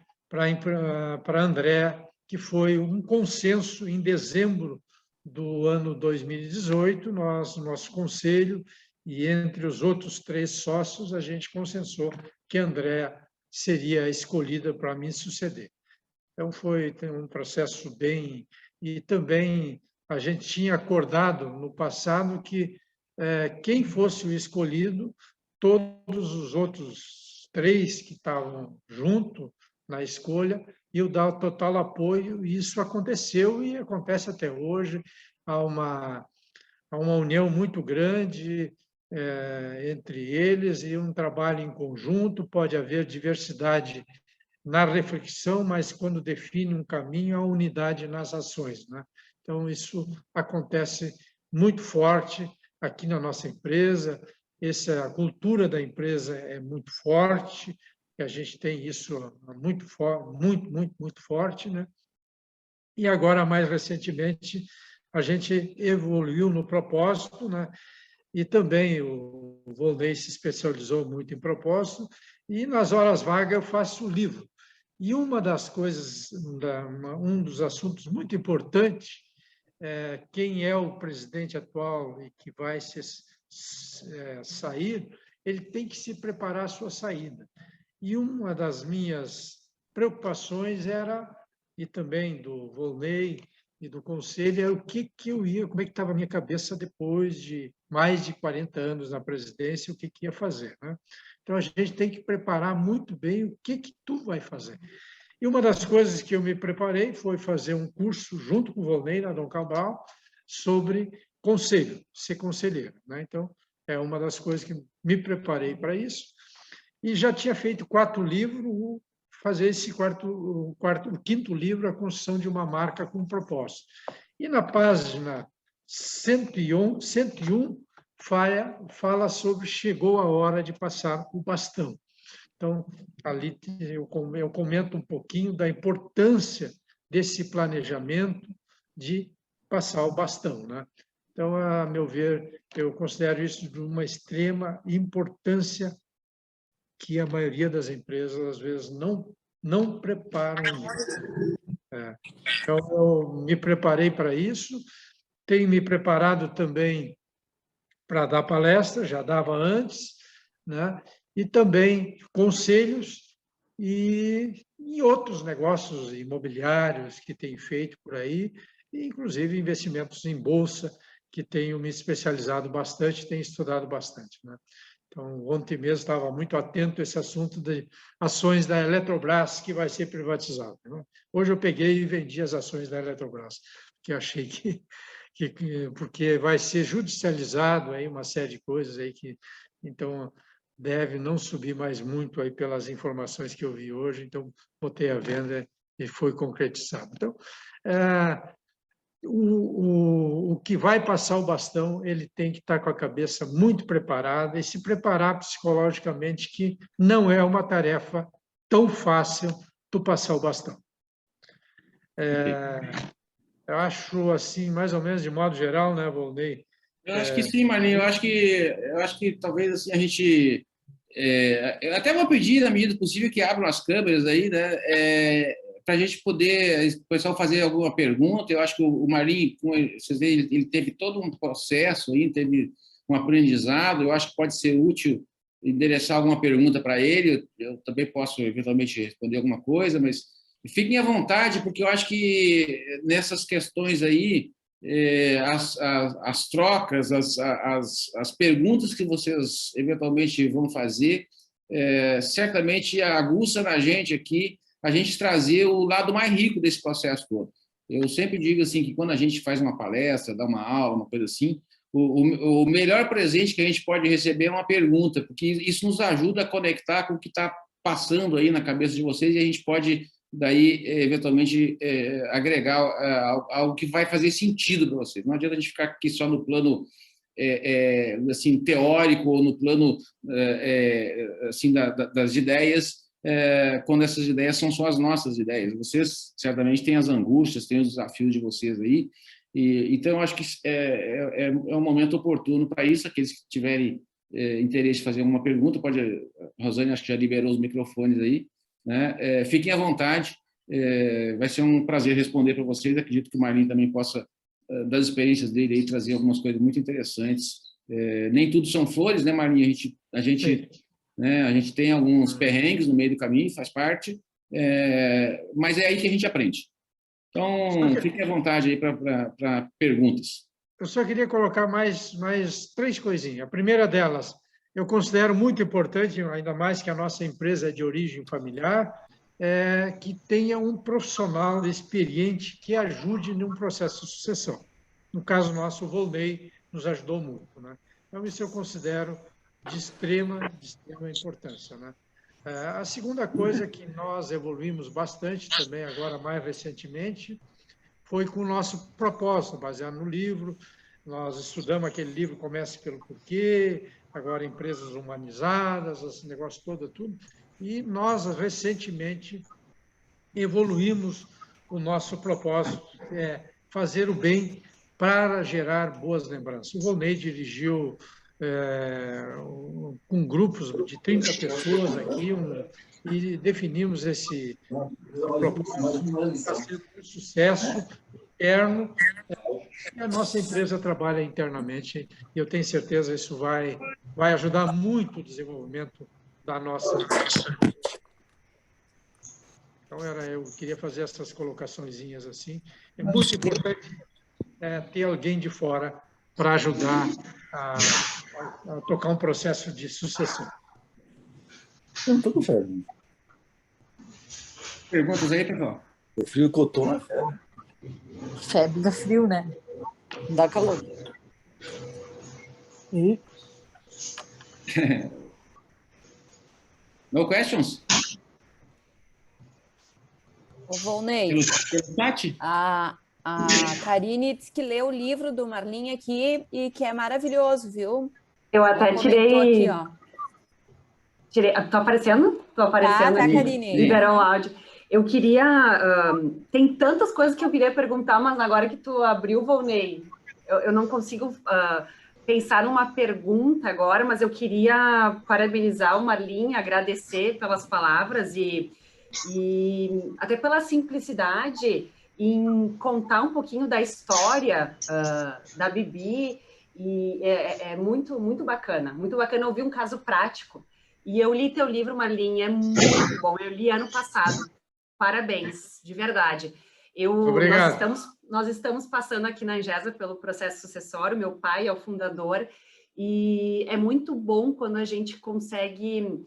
Speaker 5: André, que foi um consenso em dezembro do ano 2018, nosso conselho, e entre os outros 3 sócios, a gente consensou que André seria escolhida para me suceder. Então, tem um processo bem... E também a gente tinha acordado no passado que quem fosse o escolhido, todos os outros 3 que estavam junto na escolha iam dar o total apoio, e isso aconteceu e acontece até hoje. Há uma união muito grande entre eles e um trabalho em conjunto. Pode haver diversidade na reflexão, mas quando define um caminho, há unidade nas ações, né? Então, isso acontece muito forte aqui na nossa empresa. A cultura da empresa é muito forte, e a gente tem isso muito forte, né? E agora, mais recentemente, a gente evoluiu no propósito, né? E também o Volney se especializou muito em propósito, e nas horas vagas eu faço livro. E uma das coisas, um dos assuntos muito importantes, quem é o presidente atual e que vai sair, ele tem que se preparar a sua saída. E uma das minhas preocupações era, e também do Volney e do conselho, era como é que estava a minha cabeça depois de mais de 40 anos na presidência, o que ia fazer, né? Então, a gente tem que preparar muito bem o que tu vai fazer. E uma das coisas que eu me preparei foi fazer um curso junto com o Volney, na Dom Cabral, sobre conselho, ser conselheiro, né? Então, é uma das coisas que me preparei para isso. E já tinha feito 4 livros, fazer o 5º livro, A Construção de uma Marca com Propósito. E na página 101 fala sobre chegou a hora de passar o bastão. Então, ali eu comento um pouquinho da importância desse planejamento de passar o bastão, né? Então, a meu ver, eu considero isso de uma extrema importância que a maioria das empresas, às vezes, não preparam isso. Então, eu me preparei para isso, tenho me preparado também para dar palestra, já dava antes, né? E também conselhos e outros negócios imobiliários que tem feito por aí, e inclusive investimentos em bolsa, que tenho me especializado bastante, tenho estudado bastante, né? Então, ontem mesmo estava muito atento a esse assunto de ações da Eletrobras, que vai ser privatizada, né? Hoje eu peguei e vendi as ações da Eletrobras, porque achei porque vai ser judicializado aí uma série de coisas aí que, então, deve não subir mais muito aí pelas informações que eu vi hoje, então botei à venda e foi concretizado. Então, o que vai passar o bastão, ele tem que estar com a cabeça muito preparada e se preparar psicologicamente, que não é uma tarefa tão fácil tu passar o bastão. Eu acho assim, mais ou menos de modo geral, né, Volney?
Speaker 4: Eu acho que sim, Marlinho. Eu acho que talvez assim a gente eu até vou pedir, na medida do possível, que abram as câmeras aí, né? Para a gente poder, o pessoal fazer alguma pergunta. Eu acho que o Marlinho, vocês veem, ele teve todo um processo aí, teve um aprendizado. Eu acho que pode ser útil endereçar alguma pergunta para ele. Eu também posso eventualmente responder alguma coisa, mas fiquem à vontade, porque eu acho que nessas questões aí, as trocas, as perguntas que vocês eventualmente vão fazer, certamente aguça na gente aqui, a gente trazer o lado mais rico desse processo todo. Eu sempre digo assim que quando a gente faz uma palestra, dá uma aula, uma coisa assim, o melhor presente que a gente pode receber é uma pergunta, porque isso nos ajuda a conectar com o que está passando aí na cabeça de vocês e a gente pode daí, eventualmente, agregar algo que vai fazer sentido para vocês. Não adianta a gente ficar aqui só no plano assim, teórico ou no plano assim, das ideias, quando essas ideias são só as nossas ideias. Vocês, certamente, têm as angústias, têm os desafios de vocês aí, então, eu acho que é um momento oportuno para isso. Aqueles que tiverem interesse em fazer alguma pergunta, pode... A Rosane, acho que já liberou os microfones aí, né? Fiquem à vontade, vai ser um prazer responder para vocês. Acredito que o Marlinho também possa, das experiências dele, aí, trazer algumas coisas muito interessantes. Nem tudo são flores, né, Marlinho? A gente tem alguns perrengues no meio do caminho, faz parte, mas é aí que a gente aprende. Então, fiquem à vontade aí para perguntas.
Speaker 5: Eu só queria colocar mais 3 coisinhas. A primeira delas, eu considero muito importante, ainda mais que a nossa empresa é de origem familiar, que tenha um profissional experiente que ajude num processo de sucessão. No caso nosso, o Volney nos ajudou muito, né? Então, isso eu considero de extrema importância, né? A segunda coisa que nós evoluímos bastante também, agora mais recentemente, foi com o nosso propósito, baseado no livro. Nós estudamos aquele livro, Comece pelo Porquê, agora Empresas Humanizadas, esse negócio todo, tudo. E nós, recentemente, evoluímos o nosso propósito, fazer o bem para gerar boas lembranças. O Volney dirigiu com grupos de 30 pessoas aqui, e definimos esse propósito, está sendo um sucesso interno, e a nossa empresa trabalha internamente, e eu tenho certeza que isso vai ajudar muito o desenvolvimento da nossa... Então, eu queria fazer essas colocaçõezinhas assim. É muito importante ter alguém de fora para ajudar a tocar um processo de sucessão.
Speaker 6: Tudo certo.
Speaker 4: Perguntas aí, pessoal?
Speaker 6: O frio que eu tô na febre.
Speaker 7: Febre dá frio, né? Dá calor.
Speaker 4: No questions?
Speaker 3: O Volney,
Speaker 4: Pelo chat?
Speaker 3: a Karine disse que leu o livro do Marlinho aqui e que é maravilhoso, viu?
Speaker 8: Eu até tirei...
Speaker 3: Aqui, ó.
Speaker 8: Tô aparecendo? Tô aparecendo
Speaker 3: tá,
Speaker 8: aqui.
Speaker 3: Karine.
Speaker 8: Liberou o áudio. Eu queria... tem tantas coisas que eu queria perguntar, mas agora que tu abriu, Volney, eu não consigo pensar numa pergunta agora, mas eu queria parabenizar o Marlinho, agradecer pelas palavras e E até pela simplicidade em contar um pouquinho da história da Bibi, e é muito, muito bacana ouvir um caso prático. E eu li teu livro, Marlene, é muito bom, eu li ano passado. Parabéns, de verdade.
Speaker 5: Obrigado.
Speaker 8: Nós estamos passando aqui na Angesa pelo processo sucessório, meu pai é o fundador, e é muito bom quando a gente consegue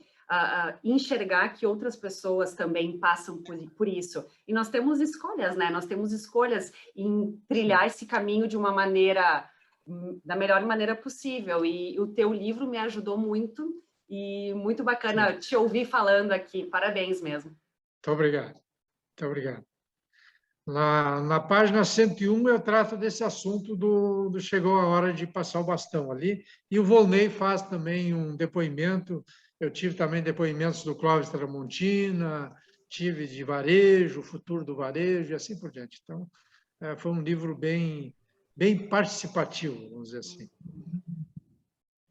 Speaker 8: enxergar que outras pessoas também passam por isso. E nós temos escolhas, né? Nós temos escolhas em trilhar esse caminho de uma maneira, da melhor maneira possível. E o teu livro me ajudou muito, e muito bacana te ouvir falando aqui. Parabéns mesmo.
Speaker 5: Muito obrigado. Muito obrigado. Na página 101, eu trato desse assunto do chegou a hora de passar o bastão ali, e o Volney faz também um depoimento. Eu tive também depoimentos do Clóvis Tramontina, tive de varejo, o futuro do varejo, e assim por diante. Então, foi um livro bem participativo, vamos dizer assim.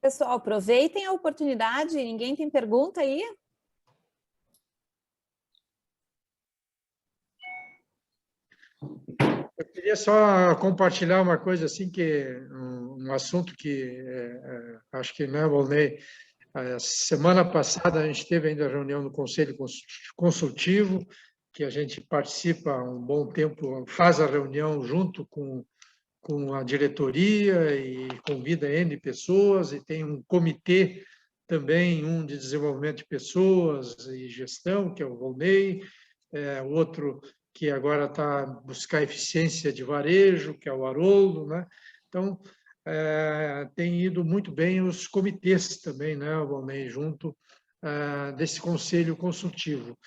Speaker 3: Pessoal, aproveitem a oportunidade. Ninguém tem pergunta aí?
Speaker 5: Eu queria só compartilhar uma coisa assim, um assunto que acho que, né, Volney, semana passada a gente teve ainda a reunião do Conselho Consultivo, que a gente participa há um bom tempo, faz a reunião junto com a diretoria e convida N pessoas, e tem um comitê também, um de desenvolvimento de pessoas e gestão, que é o Volney, outro que agora está buscar eficiência de varejo, que é o Haroldo, né? Então, tem ido muito bem os comitês também, né, Volney, junto desse conselho consultivo.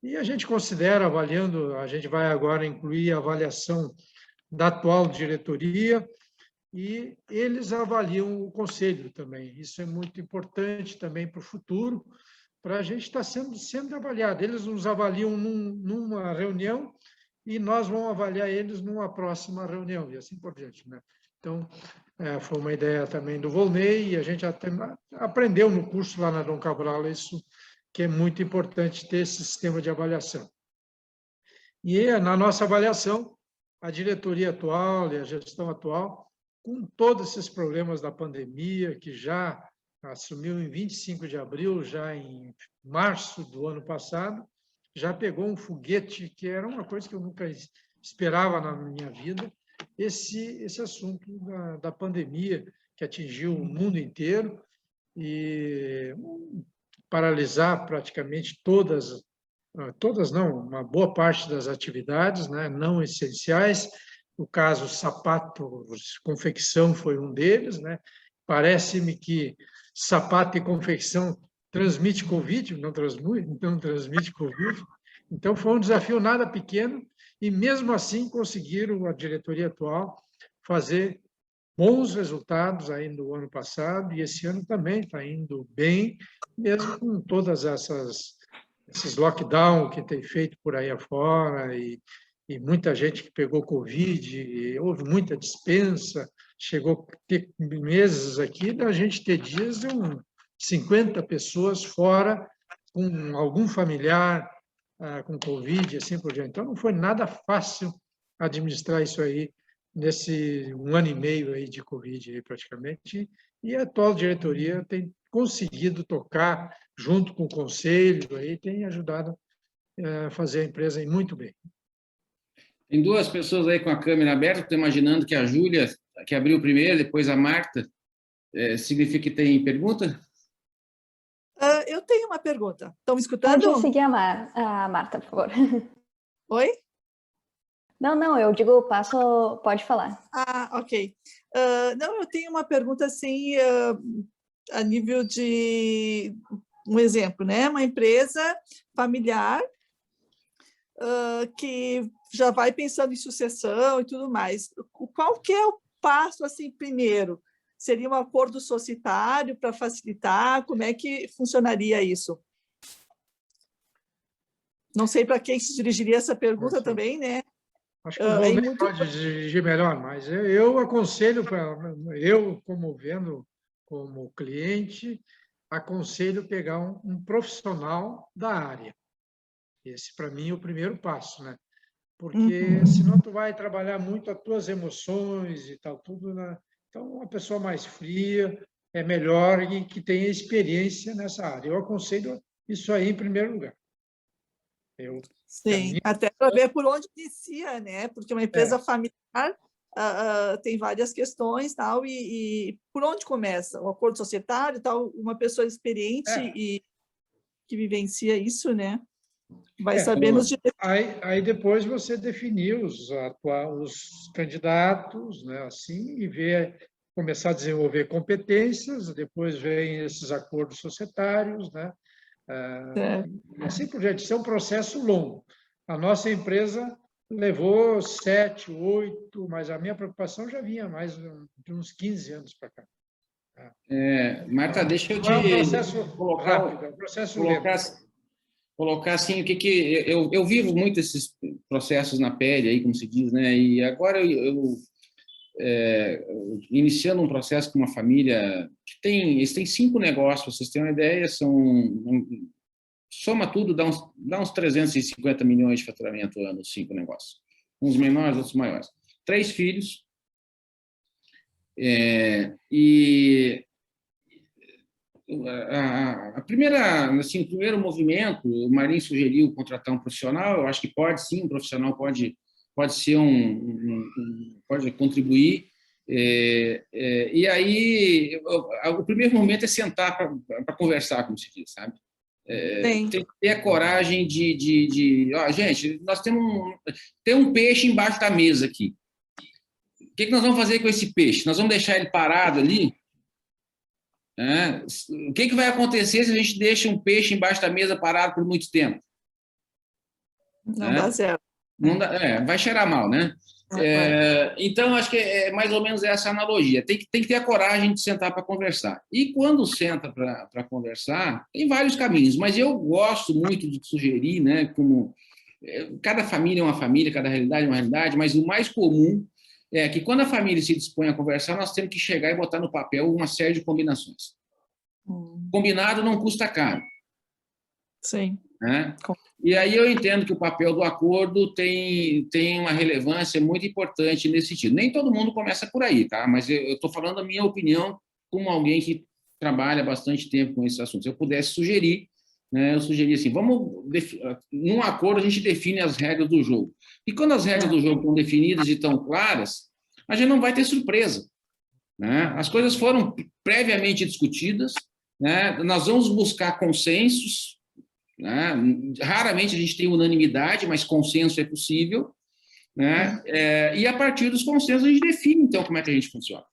Speaker 5: E a gente considera, avaliando, a gente vai agora incluir a avaliação da atual diretoria, e eles avaliam o conselho também. Isso é muito importante também para o futuro, para a gente estar sendo avaliado. Eles nos avaliam numa reunião e nós vamos avaliar eles numa próxima reunião, e assim por diante, né? Então, foi uma ideia também do Volney, e a gente até aprendeu no curso lá na Dom Cabral isso, que é muito importante ter esse sistema de avaliação. E na nossa avaliação, a diretoria atual e a gestão atual, com todos esses problemas da pandemia, que já assumiu em 25 de abril, já em março do ano passado, já pegou um foguete, que era uma coisa que eu nunca esperava na minha vida, esse assunto da pandemia, que atingiu o mundo inteiro e paralisar praticamente todas não, uma boa parte das atividades, né, não essenciais. O caso sapatos, confecção foi um deles, né? Parece-me que sapato e confecção transmite Covid, não transmite Covid. Então, foi um desafio nada pequeno, e mesmo assim conseguiram, a diretoria atual, fazer bons resultados ainda no ano passado, e esse ano também está indo bem, mesmo com todas esses lockdown que tem feito por aí afora, e muita gente que pegou Covid, houve muita dispensa, chegou a ter meses aqui da gente ter dias de 50 pessoas fora, com algum familiar com Covid, assim por diante. Então, não foi nada fácil administrar isso aí nesse 1 ano e meio aí de Covid, aí, praticamente, e a atual diretoria tem conseguido tocar junto com o conselho, aí, tem ajudado a fazer a empresa ir muito bem.
Speaker 4: Tem duas pessoas aí com a câmera aberta, estou imaginando que a Júlia, que abriu primeiro, depois a Marta. Significa que tem pergunta?
Speaker 9: Eu tenho uma pergunta. Estão me escutando?
Speaker 10: Pode seguir a Marta, por favor.
Speaker 9: Oi?
Speaker 10: Não, eu digo, pode falar.
Speaker 9: Ok. Não, eu tenho uma pergunta assim, a nível de um exemplo, né? Uma empresa familiar que já vai pensando em sucessão e tudo mais. Qual que é o passo assim primeiro? Seria um acordo societário para facilitar? Como é que funcionaria isso? Não sei para quem se dirigiria essa pergunta também, né?
Speaker 5: Acho que o Volney pode dirigir melhor, mas eu aconselho, eu como vendo como cliente, aconselho pegar um profissional da área. Esse, para mim, é o primeiro passo, né? Porque senão tu vai trabalhar muito as tuas emoções e tal, tudo, né? Então, uma pessoa mais fria é melhor e que tenha experiência nessa área. Eu aconselho isso aí em primeiro lugar.
Speaker 9: Sim, até para ver por onde inicia, né? Porque uma empresa familiar tem várias questões, tal, e por onde começa? O acordo societário, tal, uma pessoa experiente e que vivencia isso, né? Vai saber nos direitos.
Speaker 5: Aí depois você definir os candidatos, né, assim, e ver, começar a desenvolver competências, depois vem esses acordos societários, né? Assim por diante. Isso é um processo longo. A nossa empresa levou 7, 8, mas a minha preocupação já vinha mais de uns 15 anos para cá.
Speaker 4: Marta, deixa eu te
Speaker 5: Não é um processo rápido, é um processo lento.
Speaker 4: Colocar assim, eu vivo muito esses processos na pele, aí, como se diz, né? E agora iniciando um processo com uma família que eles têm 5 negócios, vocês têm uma ideia, soma tudo, dá uns 350 milhões de faturamento ano, os 5 negócios. Uns menores, outros maiores. 3 filhos. E a primeira, assim, o primeiro movimento, o Marinho sugeriu contratar um profissional. Eu acho que pode sim, um profissional pode ser pode contribuir. E aí, o primeiro momento é sentar para conversar, como se diz, sabe? Tem que ter a coragem gente, nós tem um peixe embaixo da mesa aqui. O que nós vamos fazer com esse peixe? Nós vamos deixar ele parado ali? O que vai acontecer se a gente deixa um peixe embaixo da mesa parado por muito tempo?
Speaker 9: Não dá certo.
Speaker 4: Não dá, vai cheirar mal, né? Então, acho que é mais ou menos essa analogia. Tem que ter a coragem de sentar para conversar. E quando senta para conversar, tem vários caminhos, mas eu gosto muito de sugerir, né, como cada família é uma família, cada realidade é uma realidade, mas o mais comum é que quando a família se dispõe a conversar, nós temos que chegar e botar no papel uma série de combinações. Combinado não custa caro.
Speaker 9: Sim.
Speaker 4: Né? E aí eu entendo que o papel do acordo tem uma relevância muito importante nesse sentido. Nem todo mundo começa por aí, tá? Mas eu estou falando a minha opinião como alguém que trabalha bastante tempo com esses assuntos. Se eu pudesse sugerir, né, eu sugeria assim, num acordo a gente define as regras do jogo. E quando as regras do jogo estão definidas e estão claras, a gente não vai ter surpresa. Né? As coisas foram previamente discutidas, né? Nós vamos buscar consensos, né? Raramente a gente tem unanimidade, mas consenso é possível, né? E a partir dos consensos a gente define, então, como é que a gente funciona.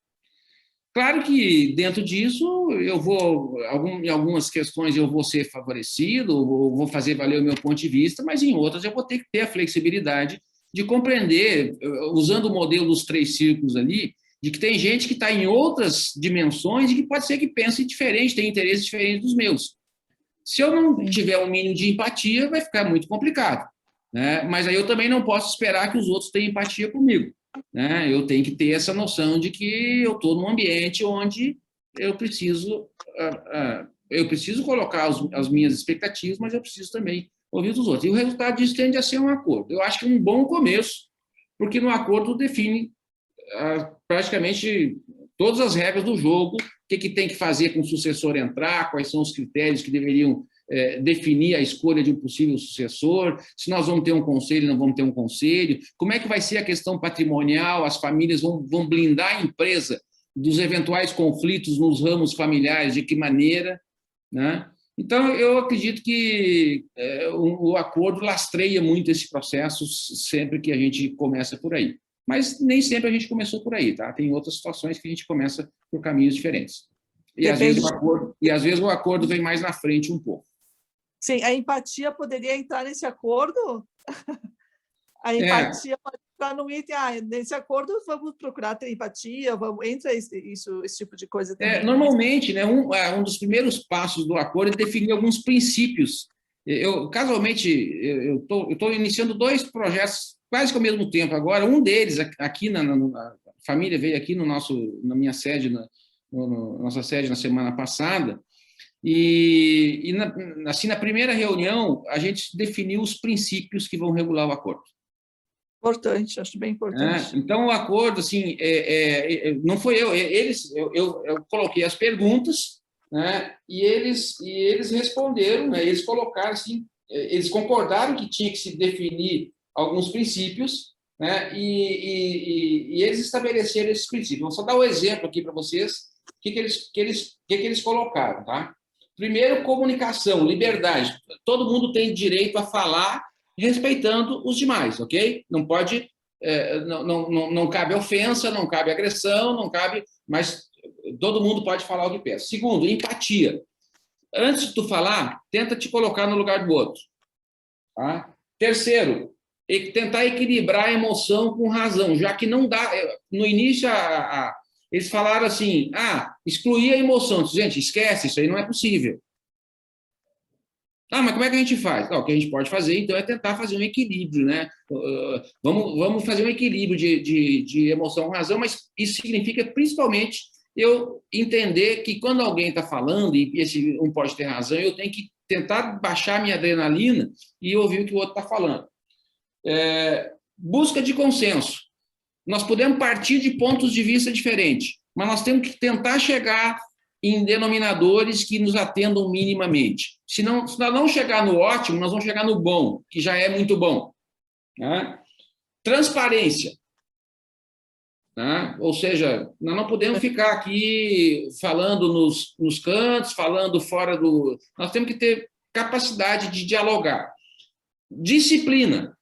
Speaker 4: Claro que, dentro disso, em algumas questões eu vou ser favorecido, vou fazer valer o meu ponto de vista, mas em outras eu vou ter que ter a flexibilidade de compreender, usando o modelo dos 3 círculos ali, de que tem gente que está em outras dimensões e que pode ser que pense diferente, tem interesses diferentes dos meus. Se eu não tiver um mínimo de empatia, vai ficar muito complicado. Né? Mas aí eu também não posso esperar que os outros tenham empatia comigo. Né? Eu tenho que ter essa noção de que eu estou num ambiente onde eu preciso colocar as minhas expectativas, mas eu preciso também ouvir os outros. E o resultado disso tende a ser um acordo. Eu acho que é um bom começo, porque no acordo define praticamente todas as regras do jogo, o que tem que fazer com o sucessor entrar, quais são os critérios que deveriam definir a escolha de um possível sucessor, se nós vamos ter um conselho, não vamos ter um conselho, como é que vai ser a questão patrimonial, as famílias vão blindar a empresa dos eventuais conflitos nos ramos familiares, de que maneira, né? Então, eu acredito que o acordo lastreia muito esse processo sempre que a gente começa por aí. Mas nem sempre a gente começou por aí, tá? Tem outras situações que a gente começa por caminhos diferentes. E às vezes o acordo vem mais na frente um pouco.
Speaker 9: Sim, a empatia poderia entrar nesse acordo? A empatia pode entrar no item, nesse acordo vamos procurar ter empatia, entra esse tipo de coisa também.
Speaker 4: Normalmente, né, um dos primeiros passos do acordo é definir alguns princípios. Casualmente, eu estou iniciando 2 projetos quase que ao mesmo tempo agora. Um deles, aqui a família veio aqui na minha sede, nossa sede na semana passada, Assim, na primeira reunião, a gente definiu os princípios que vão regular o acordo.
Speaker 9: Importante, acho bem importante.
Speaker 4: Então, o acordo, assim, não foi eu coloquei as perguntas, né, e eles responderam, né, eles colocaram, assim, eles concordaram que tinha que se definir alguns princípios, né, e eles estabeleceram esses princípios. Vou só dar um exemplo aqui para vocês, o que eles colocaram, tá? Primeiro, comunicação, liberdade. Todo mundo tem direito a falar respeitando os demais, ok? Não pode, não cabe ofensa, não cabe agressão, não cabe, mas todo mundo pode falar o que pensa. Segundo, empatia. Antes de tu falar, tenta te colocar no lugar do outro. Tá? Terceiro, tentar equilibrar a emoção com razão, já que não dá. No início, eles falaram assim, excluir a emoção. Gente, esquece, isso aí não é possível. Mas como é que a gente faz? O que a gente pode fazer, então, é tentar fazer um equilíbrio, né? Vamos fazer um equilíbrio de emoção com razão, mas isso significa, principalmente, eu entender que quando alguém está falando, e esse um pode ter razão, eu tenho que tentar baixar minha adrenalina e ouvir o que o outro está falando. Busca de consenso. Nós podemos partir de pontos de vista diferentes, mas nós temos que tentar chegar em denominadores que nos atendam minimamente. Se nós não chegar no ótimo, nós vamos chegar no bom, que já é muito bom. Né? Transparência. Né? Ou seja, nós não podemos ficar aqui falando nos cantos, falando fora do... Nós temos que ter capacidade de dialogar. Disciplina.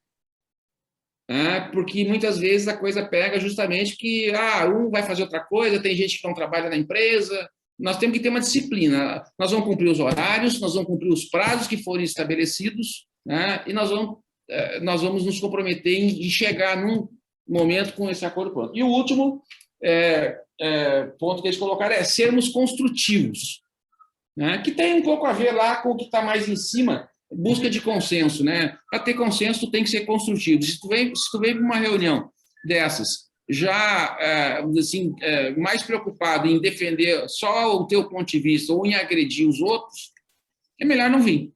Speaker 4: Porque muitas vezes a coisa pega justamente que um vai fazer outra coisa, tem gente que não trabalha na empresa. Nós temos que ter uma disciplina. Nós vamos cumprir os horários, nós vamos cumprir os prazos que forem estabelecidos, né? E nós vamos nos comprometer em chegar num momento com esse acordo pronto. E o último ponto que eles colocaram é sermos construtivos, né? Que tem um pouco a ver lá com o que está mais em cima, busca de consenso, né? Para ter consenso, tu tem que ser construtivo. Se tu vem para uma reunião dessas, já assim, mais preocupado em defender só o teu ponto de vista ou em agredir os outros, é melhor não vir.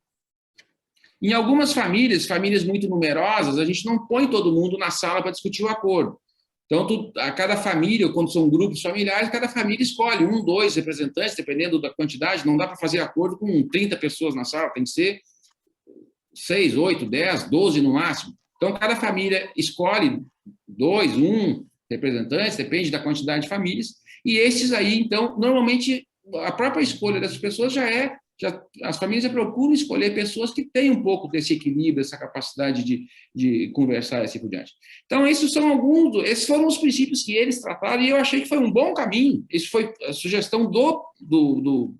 Speaker 4: Em algumas famílias muito numerosas, a gente não põe todo mundo na sala para discutir o acordo. Então, a cada família, ou quando são grupos familiares, cada família escolhe 1, 2 representantes, dependendo da quantidade. Não dá para fazer acordo com 30 pessoas na sala, tem que ser 6, 8, 10, 12 no máximo. Então, cada família escolhe 2, 1 representantes, depende da quantidade de famílias, e esses aí, então, normalmente, a própria escolha dessas pessoas as famílias já procuram escolher pessoas que têm um pouco desse equilíbrio, essa capacidade de conversar e assim por diante. Então, esses foram os princípios que eles trataram, e eu achei que foi um bom caminho. Isso foi a sugestão do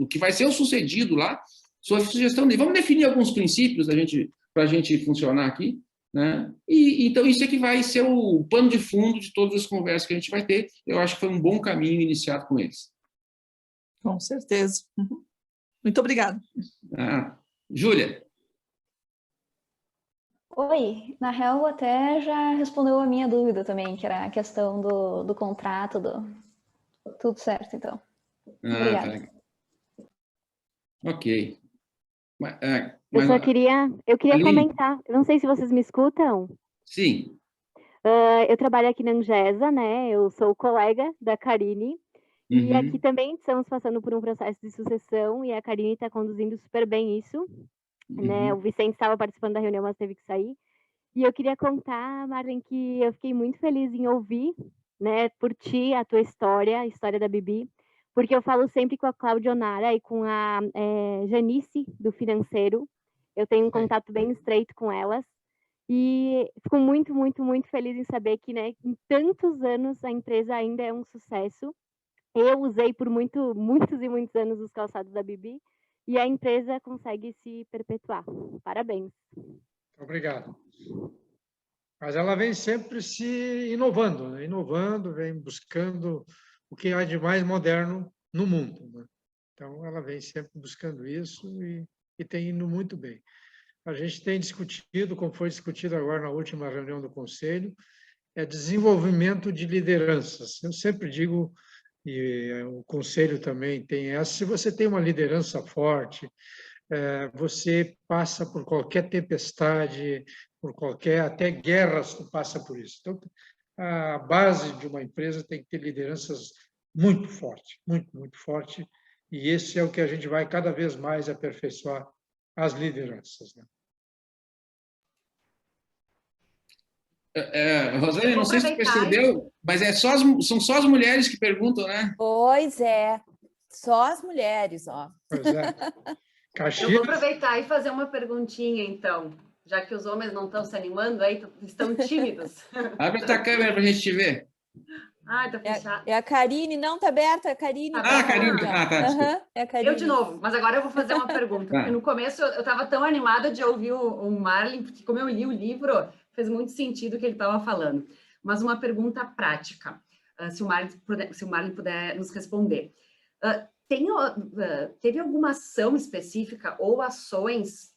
Speaker 4: que vai ser o sucedido lá, foi a sugestão dele. Vamos definir alguns princípios para a gente funcionar aqui, né? E então isso é que vai ser o pano de fundo de todas as conversas que a gente vai ter. Eu acho que foi um bom caminho iniciado com eles.
Speaker 9: Com certeza. Muito obrigada.
Speaker 4: Júlia.
Speaker 10: Oi, na real até já respondeu a minha dúvida também, que era a questão do contrato, tudo certo, então. Obrigada.
Speaker 4: Tá. Ok.
Speaker 11: Eu queria
Speaker 4: Aline?
Speaker 11: comentar, eu não sei se vocês me escutam.
Speaker 4: Sim.
Speaker 11: Eu trabalho aqui na Angesa, né? Eu sou colega da Karine. E aqui também estamos passando por um processo de sucessão e a Karine está conduzindo super bem isso. Né? O Vicente estava participando da reunião, mas teve que sair. E eu queria contar, Marlene, que eu fiquei muito feliz em ouvir, né, por ti, a tua história, a história da Bibi, porque eu falo sempre com a Cláudia Onara e com a Janice, do financeiro. Eu tenho um contato bem estreito com elas. E fico muito, muito, muito feliz em saber que, né, em tantos anos a empresa ainda é um sucesso. Eu usei por muitos e muitos anos os calçados da Bibi e a empresa consegue se perpetuar. Parabéns.
Speaker 5: Obrigado. Mas ela vem sempre se inovando, né? Inovando, vem buscando o que há de mais moderno no mundo, né? Então, ela vem sempre buscando isso e tem indo muito bem. A gente tem discutido, como foi discutido agora na última reunião do Conselho, desenvolvimento de lideranças. Eu sempre digo e o conselho também tem essa, se você tem uma liderança forte, você passa por qualquer tempestade, por qualquer, até guerras, tu passa por isso. Então, a base de uma empresa tem que ter lideranças muito forte, muito forte, e esse é o que a gente vai cada vez mais aperfeiçoar as lideranças, né?
Speaker 4: Rosane, não sei se você percebeu, mas são só as mulheres que perguntam, né?
Speaker 3: Pois é, só as mulheres, ó.
Speaker 5: Pois é.
Speaker 8: Eu vou aproveitar e fazer uma perguntinha, então, já que os homens não estão se animando aí, estão tímidos.
Speaker 4: Abre a tua câmera para a gente te ver.
Speaker 8: Ah, tá fechado.
Speaker 3: É a Karine, não, tá aberta, a Karine.
Speaker 4: Karine, tá.
Speaker 3: É a Karine.
Speaker 8: Eu de novo, mas agora eu vou fazer uma pergunta. Porque no começo eu estava tão animada de ouvir o Marlin, porque como eu li o livro, fez muito sentido o que ele estava falando. Mas uma pergunta prática, se o Marlin puder nos responder. Teve alguma ação específica ou ações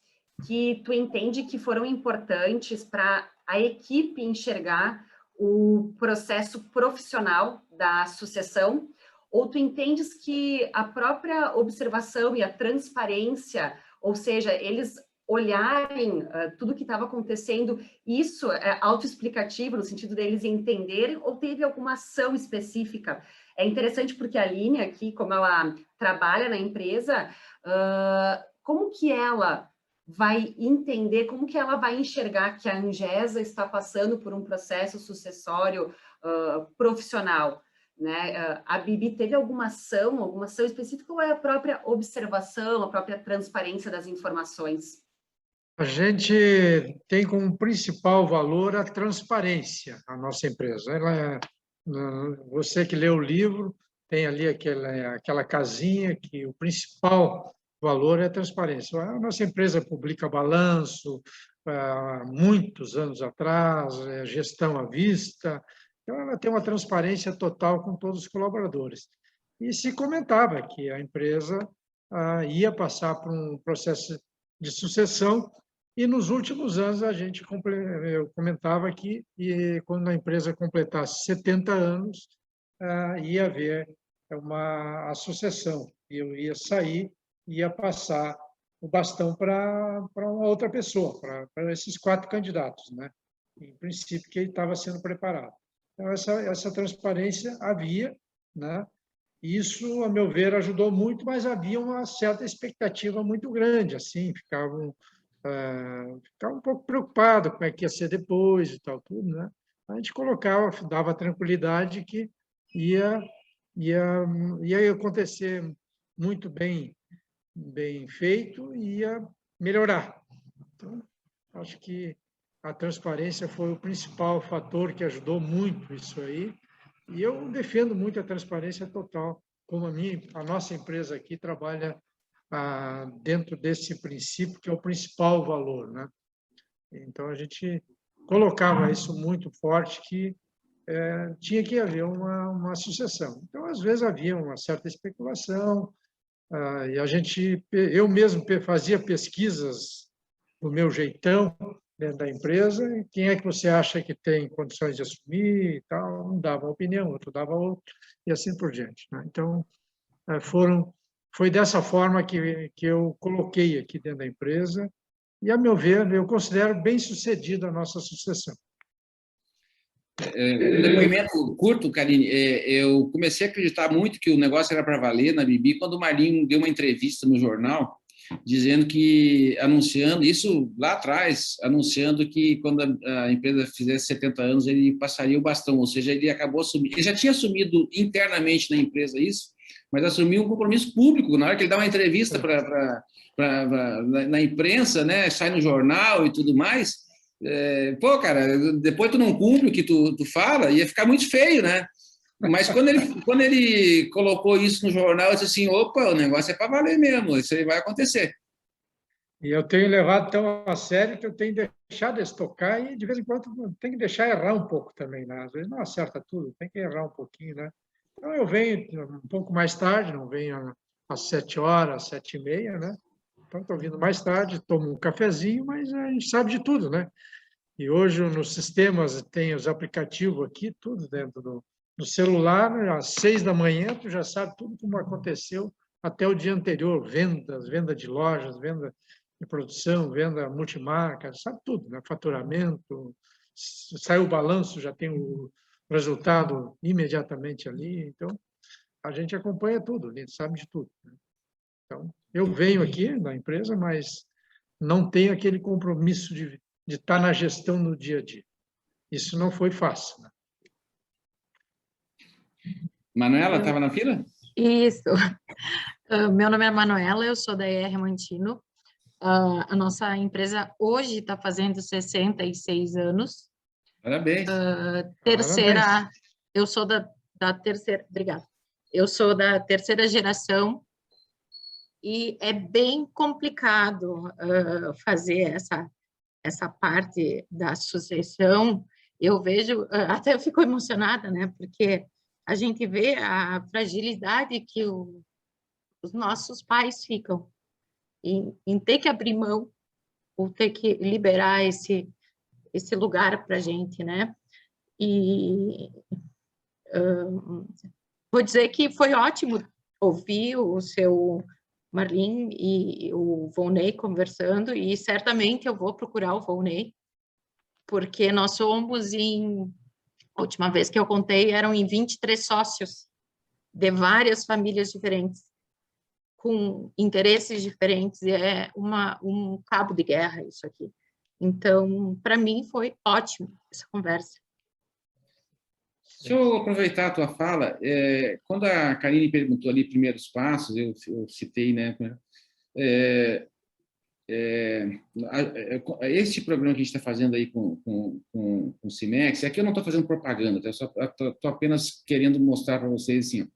Speaker 8: que tu entende que foram importantes para a equipe enxergar o processo profissional da sucessão? Ou tu entendes que a própria observação e a transparência, ou seja, eles olharem tudo que estava acontecendo, isso é autoexplicativo, no sentido deles entenderem, ou teve alguma ação específica? É interessante porque a Aline aqui, como ela trabalha na empresa, como que ela vai entender, como que ela vai enxergar que a Angesa está passando por um processo sucessório profissional, né? A Bibi teve alguma ação específica ou é a própria observação, a própria transparência das informações?
Speaker 5: A gente tem como principal valor a transparência, a nossa empresa. Você que lê o livro, tem ali aquela casinha que o principal valor é a transparência. A nossa empresa publica balanço há muitos anos atrás, gestão à vista, então ela tem uma transparência total com todos os colaboradores. E se comentava que a empresa ia passar por um processo de sucessão, e nos últimos anos eu comentava que quando a empresa completasse 70 anos, ia haver a sucessão, eu ia sair, ia passar o bastão para uma outra pessoa, para esses 4 candidatos, né? Em princípio, que ele estava sendo preparado. Então, essa transparência havia, né? Isso, a meu ver, ajudou muito, mas havia uma certa expectativa muito grande, assim, ficava um pouco preocupado como é que ia ser depois e tal, tudo, né? A gente dava tranquilidade que ia acontecer muito bem feito e ia melhorar. Então, acho que a transparência foi o principal fator que ajudou muito isso aí, e eu defendo muito a transparência total, como a nossa empresa aqui trabalha dentro desse princípio, que é o principal valor, né? Então, a gente colocava isso muito forte, que tinha que haver uma sucessão. Então, às vezes, havia uma certa especulação, e eu mesmo fazia pesquisas do meu jeitão dentro da empresa, e quem é que você acha que tem condições de assumir e tal, um dava uma opinião, outro dava outra, e assim por diante, né? Então, foi dessa forma que eu coloquei aqui dentro da empresa, e, a meu ver, eu considero bem-sucedida a nossa sucessão.
Speaker 4: Um depoimento curto, Karine. Eu comecei a acreditar muito que o negócio era para valer na Bibi quando o Marlinho deu uma entrevista no jornal, dizendo que, anunciando, isso lá atrás, anunciando que quando a empresa fizesse 70 anos, ele passaria o bastão, ou seja, ele acabou assumindo, ele já tinha assumido internamente na empresa isso, mas assumiu um compromisso público, na hora que ele dá uma entrevista na imprensa, né, sai no jornal e tudo mais, pô, cara, depois tu não cumpre o que tu fala, ia ficar muito feio, né? Mas quando ele colocou isso no jornal, eu disse assim, opa, o negócio é para valer mesmo, isso aí vai acontecer.
Speaker 5: E eu tenho levado tão a sério que eu tenho deixado estocar e, de vez em quando, tem que deixar errar um pouco também, né? Às vezes não acerta tudo, tem que errar um pouquinho, né? Então, eu venho um pouco mais tarde, não venho às 7 horas, 7h30, né? Então, estou vindo mais tarde, tomo um cafezinho, mas a gente sabe de tudo, né? E hoje, nos sistemas, tem os aplicativos aqui, tudo dentro No celular, às 6 da manhã, tu já sabe tudo como aconteceu até o dia anterior, vendas, venda de lojas, venda de produção, venda multimarca, sabe tudo, né? Faturamento, saiu o balanço, já tem o resultado imediatamente ali, então a gente acompanha tudo, a gente sabe de tudo, né? Então, eu venho aqui na empresa, mas não tenho aquele compromisso de estar na gestão no dia a dia. Isso não foi fácil, né?
Speaker 4: Manuela, estava na fila?
Speaker 12: Isso. Meu nome é Manuela, eu sou da ER Mantino. A nossa empresa hoje está fazendo 66 anos.
Speaker 4: Parabéns.
Speaker 12: Terceira, eu sou da terceira, obrigada. Eu sou da terceira geração e é bem complicado fazer essa parte da sucessão. Eu vejo, até eu fico emocionada, né? Porque a gente vê a fragilidade que os nossos pais ficam em ter que abrir mão ou ter que liberar esse lugar para a gente, né? E vou dizer que foi ótimo ouvir o seu Marlin e o Volney conversando, e certamente eu vou procurar o Volney, porque nós somos a última vez que eu contei, eram em 23 sócios, de várias famílias diferentes, com interesses diferentes, e é um cabo de guerra isso aqui. Então, para mim, foi ótimo essa conversa.
Speaker 4: Deixa eu aproveitar a tua fala. Quando a Karine perguntou ali primeiros passos, eu citei, né? Este programa que a gente está fazendo aí com o Cimex, aqui eu não estou fazendo propaganda, tá? Eu só estou apenas querendo mostrar para vocês assim,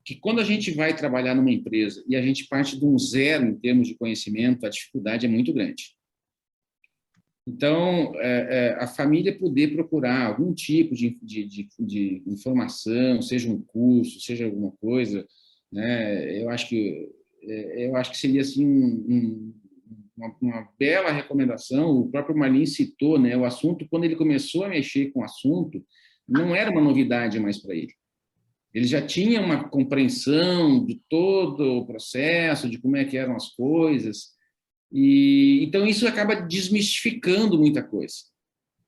Speaker 4: que quando a gente vai trabalhar numa empresa e a gente parte de um zero em termos de conhecimento, a dificuldade é muito grande. Então, a família poder procurar algum tipo de informação, seja um curso, seja alguma coisa, né? Eu acho que seria assim uma bela recomendação. O próprio Marlin citou, né, o assunto, quando ele começou a mexer com o assunto, não era uma novidade mais para ele. Ele já tinha uma compreensão de todo o processo, de como é que eram as coisas, e então isso acaba desmistificando muita coisa.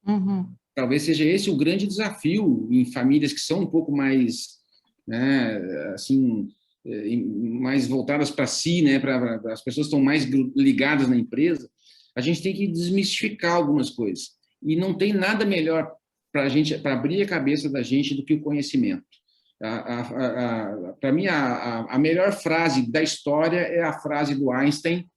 Speaker 12: Uhum.
Speaker 4: Talvez seja esse o grande desafio em famílias que são um pouco mais, né, assim, mais voltadas para si, né, para as pessoas que estão mais ligadas na empresa. A gente tem que desmistificar algumas coisas, e não tem nada melhor para abrir a cabeça da gente do que o conhecimento. Para mim, a melhor frase da história é a frase do Einstein,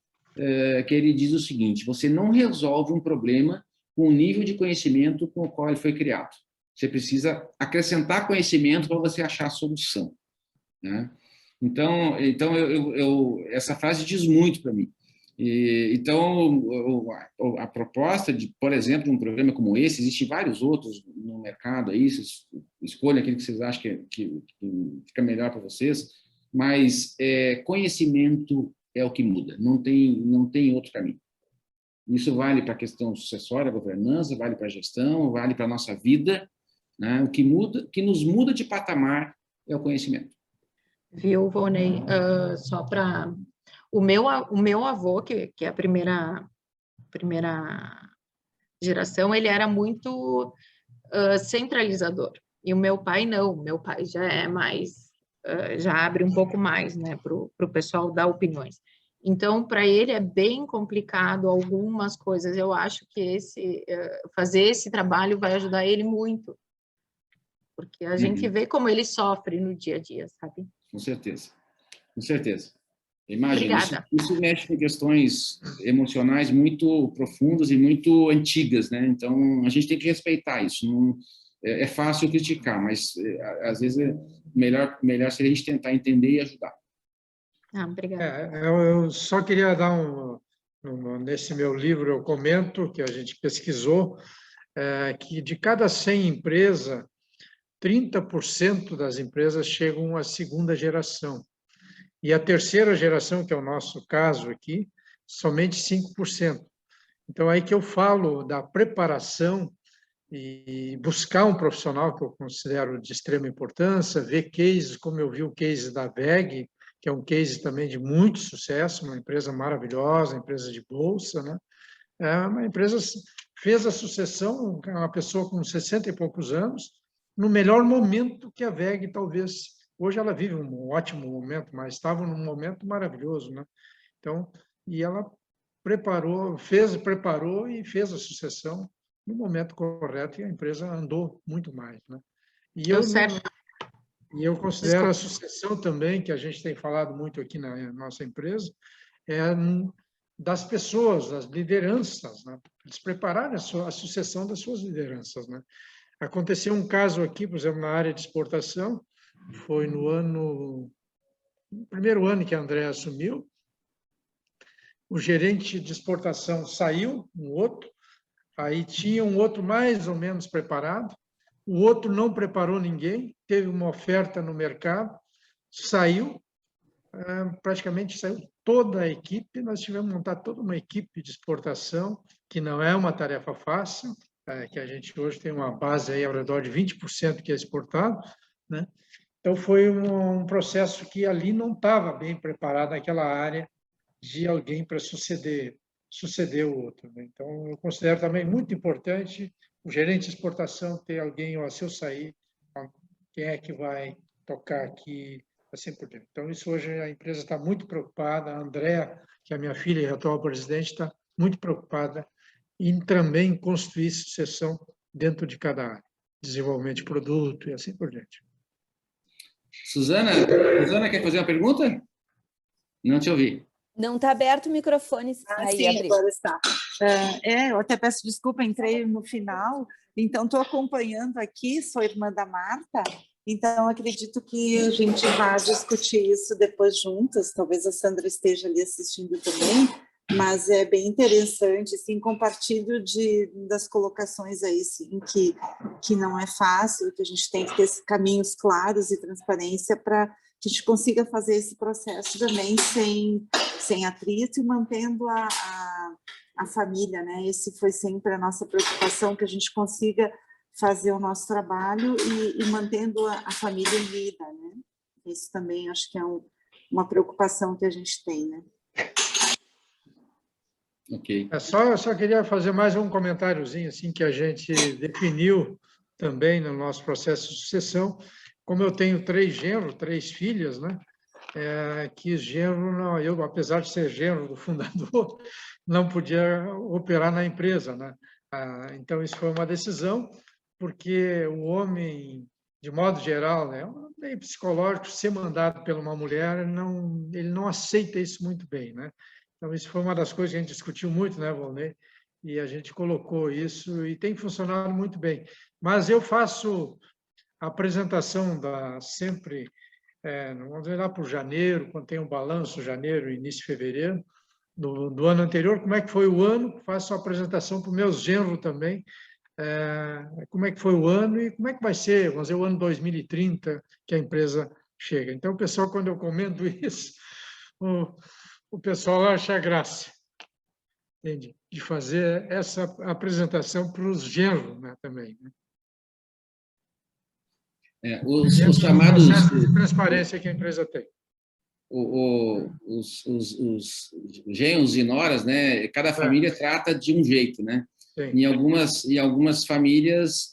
Speaker 4: que ele diz o seguinte: você não resolve um problema com o nível de conhecimento com o qual ele foi criado. Você precisa acrescentar conhecimento para você achar a solução, né? Então essa frase diz muito para mim. Então, a proposta de, por exemplo, um programa como esse, existem vários outros no mercado aí, vocês escolhem aquele que vocês acham que fica melhor para vocês, mas conhecimento é o que muda, não tem outro caminho. Isso vale para a questão sucessória, governança, vale para a gestão, vale para a nossa vida, né? O que nos muda de patamar é o conhecimento.
Speaker 12: Viu, Volney? Só para... O meu avô, que é a primeira geração, ele era muito centralizador. E o meu pai não, meu pai já é mais... já abre um pouco mais, né, para o pessoal dar opiniões. Então, para ele é bem complicado algumas coisas. Eu acho que fazer esse trabalho vai ajudar ele muito, porque a gente vê como ele sofre no dia a dia, sabe?
Speaker 4: Com certeza, com certeza. Imagina, isso mexe com questões emocionais muito profundas e muito antigas, né? Então, a gente tem que respeitar isso. Não, é fácil criticar, mas às vezes é melhor seria a gente tentar entender e ajudar.
Speaker 12: Obrigada.
Speaker 5: Eu só queria dar nesse meu livro eu comento que a gente pesquisou que de cada 100 empresas, 30% das empresas chegam à segunda geração. E a terceira geração, que é o nosso caso aqui, somente 5%. Então, aí que eu falo da preparação e buscar um profissional que eu considero de extrema importância, ver cases, como eu vi o case da WEG, que é um case também de muito sucesso, uma empresa maravilhosa, empresa de bolsa, né? É uma empresa fez a sucessão, uma pessoa com 60 e poucos anos, no melhor momento que a WEG talvez. Hoje ela vive um ótimo momento, mas estava num momento maravilhoso, né? Então, e ela preparou e fez a sucessão no momento correto e a empresa andou muito mais, né? E eu considero a sucessão também, que a gente tem falado muito aqui na nossa empresa, das pessoas, das lideranças, né? Eles prepararem a sucessão das suas lideranças, né? Aconteceu um caso aqui, por exemplo, na área de exportação, foi no primeiro ano que a André assumiu, o gerente de exportação saiu, um outro, aí tinha um outro mais ou menos preparado, o outro não preparou ninguém, teve uma oferta no mercado, saiu, praticamente saiu toda a equipe, nós tivemos que montar toda uma equipe de exportação, que não é uma tarefa fácil, que a gente hoje tem uma base aí ao redor de 20% que é exportado, né? Então, foi um processo que ali não estava bem preparado naquela área de alguém para suceder o outro, né? Então, eu considero também muito importante o gerente de exportação ter alguém, ó, se eu sair, quem é que vai tocar aqui, assim por diante. Então, isso hoje a empresa está muito preocupada, a Andréa, que é a minha filha e a atual presidente, está muito preocupada em também construir sucessão dentro de cada área, desenvolvimento de produto e assim por diante.
Speaker 4: Suzana, quer fazer uma pergunta? Não te ouvi.
Speaker 3: Não está aberto o microfone. Aí,
Speaker 9: sim,
Speaker 3: abriu.
Speaker 9: agora está. Eu até peço desculpa, entrei no final, então estou acompanhando aqui, sou irmã da Marta, então acredito que a gente vai discutir isso depois juntas, talvez a Sandra esteja ali assistindo também, mas é bem interessante, assim, compartilho das colocações aí, sim, que não é fácil, que a gente tem que ter caminhos claros e transparência para que a gente consiga fazer esse processo também sem atrito e mantendo a família, né? Esse foi sempre a nossa preocupação, que a gente consiga fazer o nosso trabalho e mantendo a família unida, né? Isso também acho que é uma preocupação que a gente tem, né?
Speaker 4: Ok.
Speaker 5: Eu só queria fazer mais um comentáriozinho assim, que a gente definiu também no nosso processo de sucessão. Como eu tenho 3 genros, 3 filhas, né? Que genro, não, eu, apesar de ser genro do fundador, não podia operar na empresa, né? Então, isso foi uma decisão, porque o homem, de modo geral, né, é um meio psicológico, ser mandado por uma mulher, ele não aceita isso muito bem, né? Então, isso foi uma das coisas que a gente discutiu muito, né, Volney? E a gente colocou isso e tem funcionado muito bem. Mas eu faço a apresentação sempre, vamos dizer lá para janeiro, quando tem um balanço, janeiro, início de fevereiro, do ano anterior, como é que foi o ano, faço a apresentação para os meus genros também, como é que foi o ano e como é que vai ser, vamos dizer, o ano 2030 que a empresa chega. Então, o pessoal, quando eu comento isso, o pessoal acha graça, entende? De fazer essa apresentação para os genros, né, também, né?
Speaker 4: Os chamados...
Speaker 5: de transparência que a empresa tem.
Speaker 4: Os genros e noras, né? Cada família trata de um jeito, né? Em algumas famílias,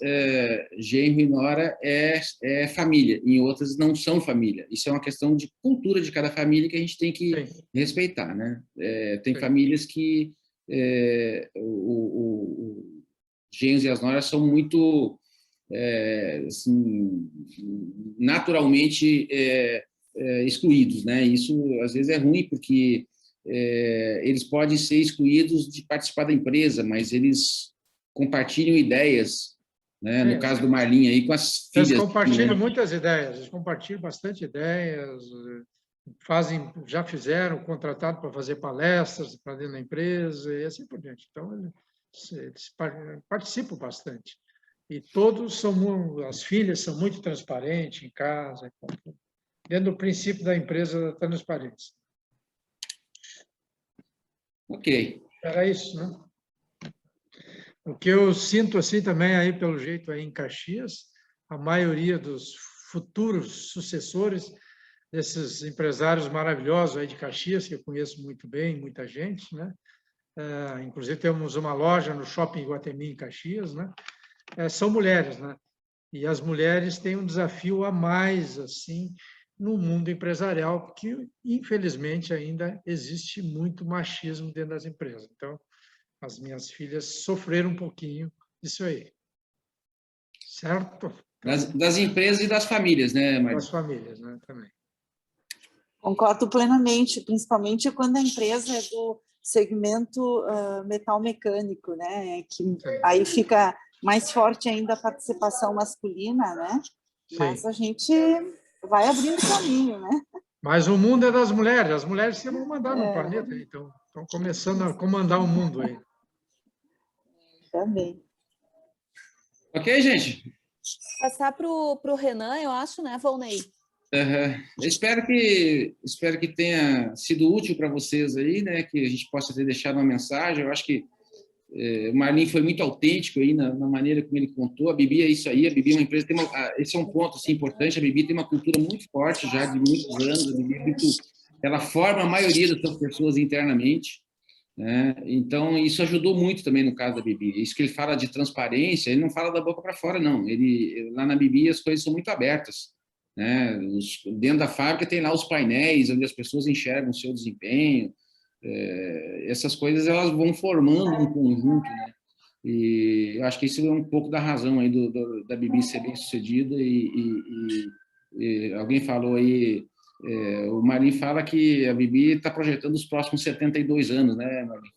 Speaker 4: genro e nora é família, em outras não são família. Isso é uma questão de cultura de cada família que a gente tem que respeitar, né? Tem famílias que os genros e as noras são muito assim, naturalmente excluídos, né? Isso às vezes é ruim porque eles podem ser excluídos de participar da empresa, mas eles compartilham ideias, né? No caso do Marlim aí com as filhas.
Speaker 5: Eles compartilham muitas ideias, eles compartilham bastante ideias, já fizeram contratado para fazer palestras para dentro da empresa e assim por diante. Então eles participam bastante. E todos as filhas são muito transparentes em casa, dentro do princípio da empresa da transparência.
Speaker 4: Ok.
Speaker 5: Era isso, né? O que eu sinto assim também aí pelo jeito aí em Caxias, a maioria dos futuros sucessores desses empresários maravilhosos aí de Caxias, que eu conheço muito bem, muita gente, né? Inclusive temos uma loja no Shopping Iguatemi em Caxias, né? São mulheres, né? E as mulheres têm um desafio a mais, assim, no mundo empresarial, porque, infelizmente, ainda existe muito machismo dentro das empresas. Então, as minhas filhas sofreram um pouquinho disso aí. Certo?
Speaker 4: Das empresas e das famílias, né, Maria?
Speaker 5: Das famílias, né, também.
Speaker 9: Concordo plenamente, principalmente quando a empresa é do segmento metal mecânico, né? Que aí fica mais forte ainda a participação masculina, né? Sim. Mas a gente vai abrindo caminho, né?
Speaker 5: Mas o mundo é das mulheres, as mulheres que vão mandar no planeta, então estão começando a comandar o mundo aí.
Speaker 9: Também.
Speaker 4: Ok, gente?
Speaker 3: Passar para o Renan, eu acho, né, Volney?
Speaker 4: Eu espero que tenha sido útil para vocês aí, né? Que a gente possa ter deixado uma mensagem. Eu acho que o Marlin foi muito autêntico aí na maneira como ele contou. A Bibi é isso aí. A Bibi é uma empresa, esse é um ponto assim, importante. A Bibi tem uma cultura muito forte já de muitos anos. A Bibi ela forma a maioria das suas pessoas internamente, né? Então isso ajudou muito também no caso da Bibi. Isso que ele fala de transparência, ele não fala da boca para fora, não. Lá na Bibi as coisas são muito abertas, né? Dentro da fábrica tem lá os painéis onde as pessoas enxergam o seu desempenho. Essas coisas elas vão formando um conjunto, né? E eu acho que isso é um pouco da razão aí da Bibi ser bem sucedida. E alguém falou aí, o Marlin fala que a Bibi está projetando os próximos 72 anos, né, Marlin?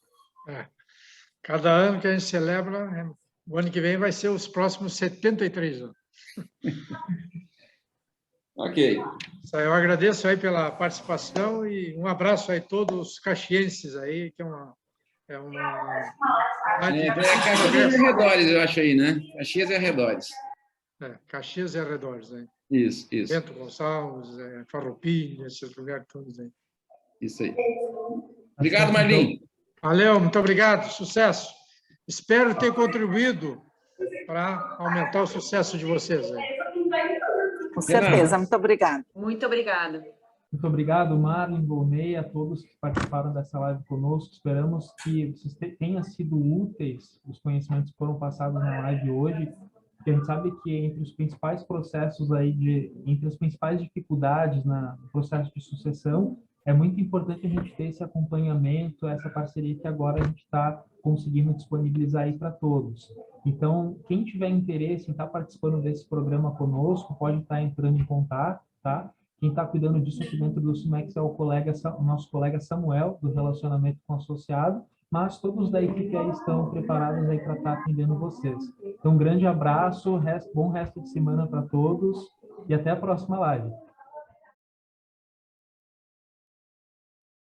Speaker 5: Cada ano que a gente celebra, o ano que vem vai ser os próximos 73 anos.
Speaker 4: Ok.
Speaker 5: Eu agradeço aí pela participação e um abraço aí a todos os caxienses aí, que é uma
Speaker 4: Caxias e arredores, eu acho aí, né? Caxias e arredores.
Speaker 5: Caxias e arredores, né?
Speaker 4: Isso.
Speaker 5: Bento Gonçalves, Farroupilha, esses lugares todos aí.
Speaker 4: Isso aí. Obrigado, Marlin.
Speaker 5: Valeu, muito obrigado, sucesso. Espero ter contribuído para aumentar o sucesso de vocês aí.
Speaker 9: Com certeza, muito obrigada.
Speaker 8: Muito obrigada.
Speaker 13: Muito obrigado, Marlin, Volney, a todos que participaram dessa live conosco. Esperamos que vocês tenham sido úteis os conhecimentos que foram passados na live hoje, porque a gente sabe que entre os principais processos aí, entre as principais dificuldades no processo de sucessão, é muito importante a gente ter esse acompanhamento, essa parceria que agora a gente está conseguindo disponibilizar aí para todos. Então, quem tiver interesse em estar participando desse programa conosco, pode estar entrando em contato, tá? Quem está cuidando disso aqui dentro do Sumex é o nosso colega Samuel, do relacionamento com o associado, mas todos da equipe aí estão preparados aí para estar atendendo vocês. Então, um grande abraço, bom resto de semana para todos e até a próxima live.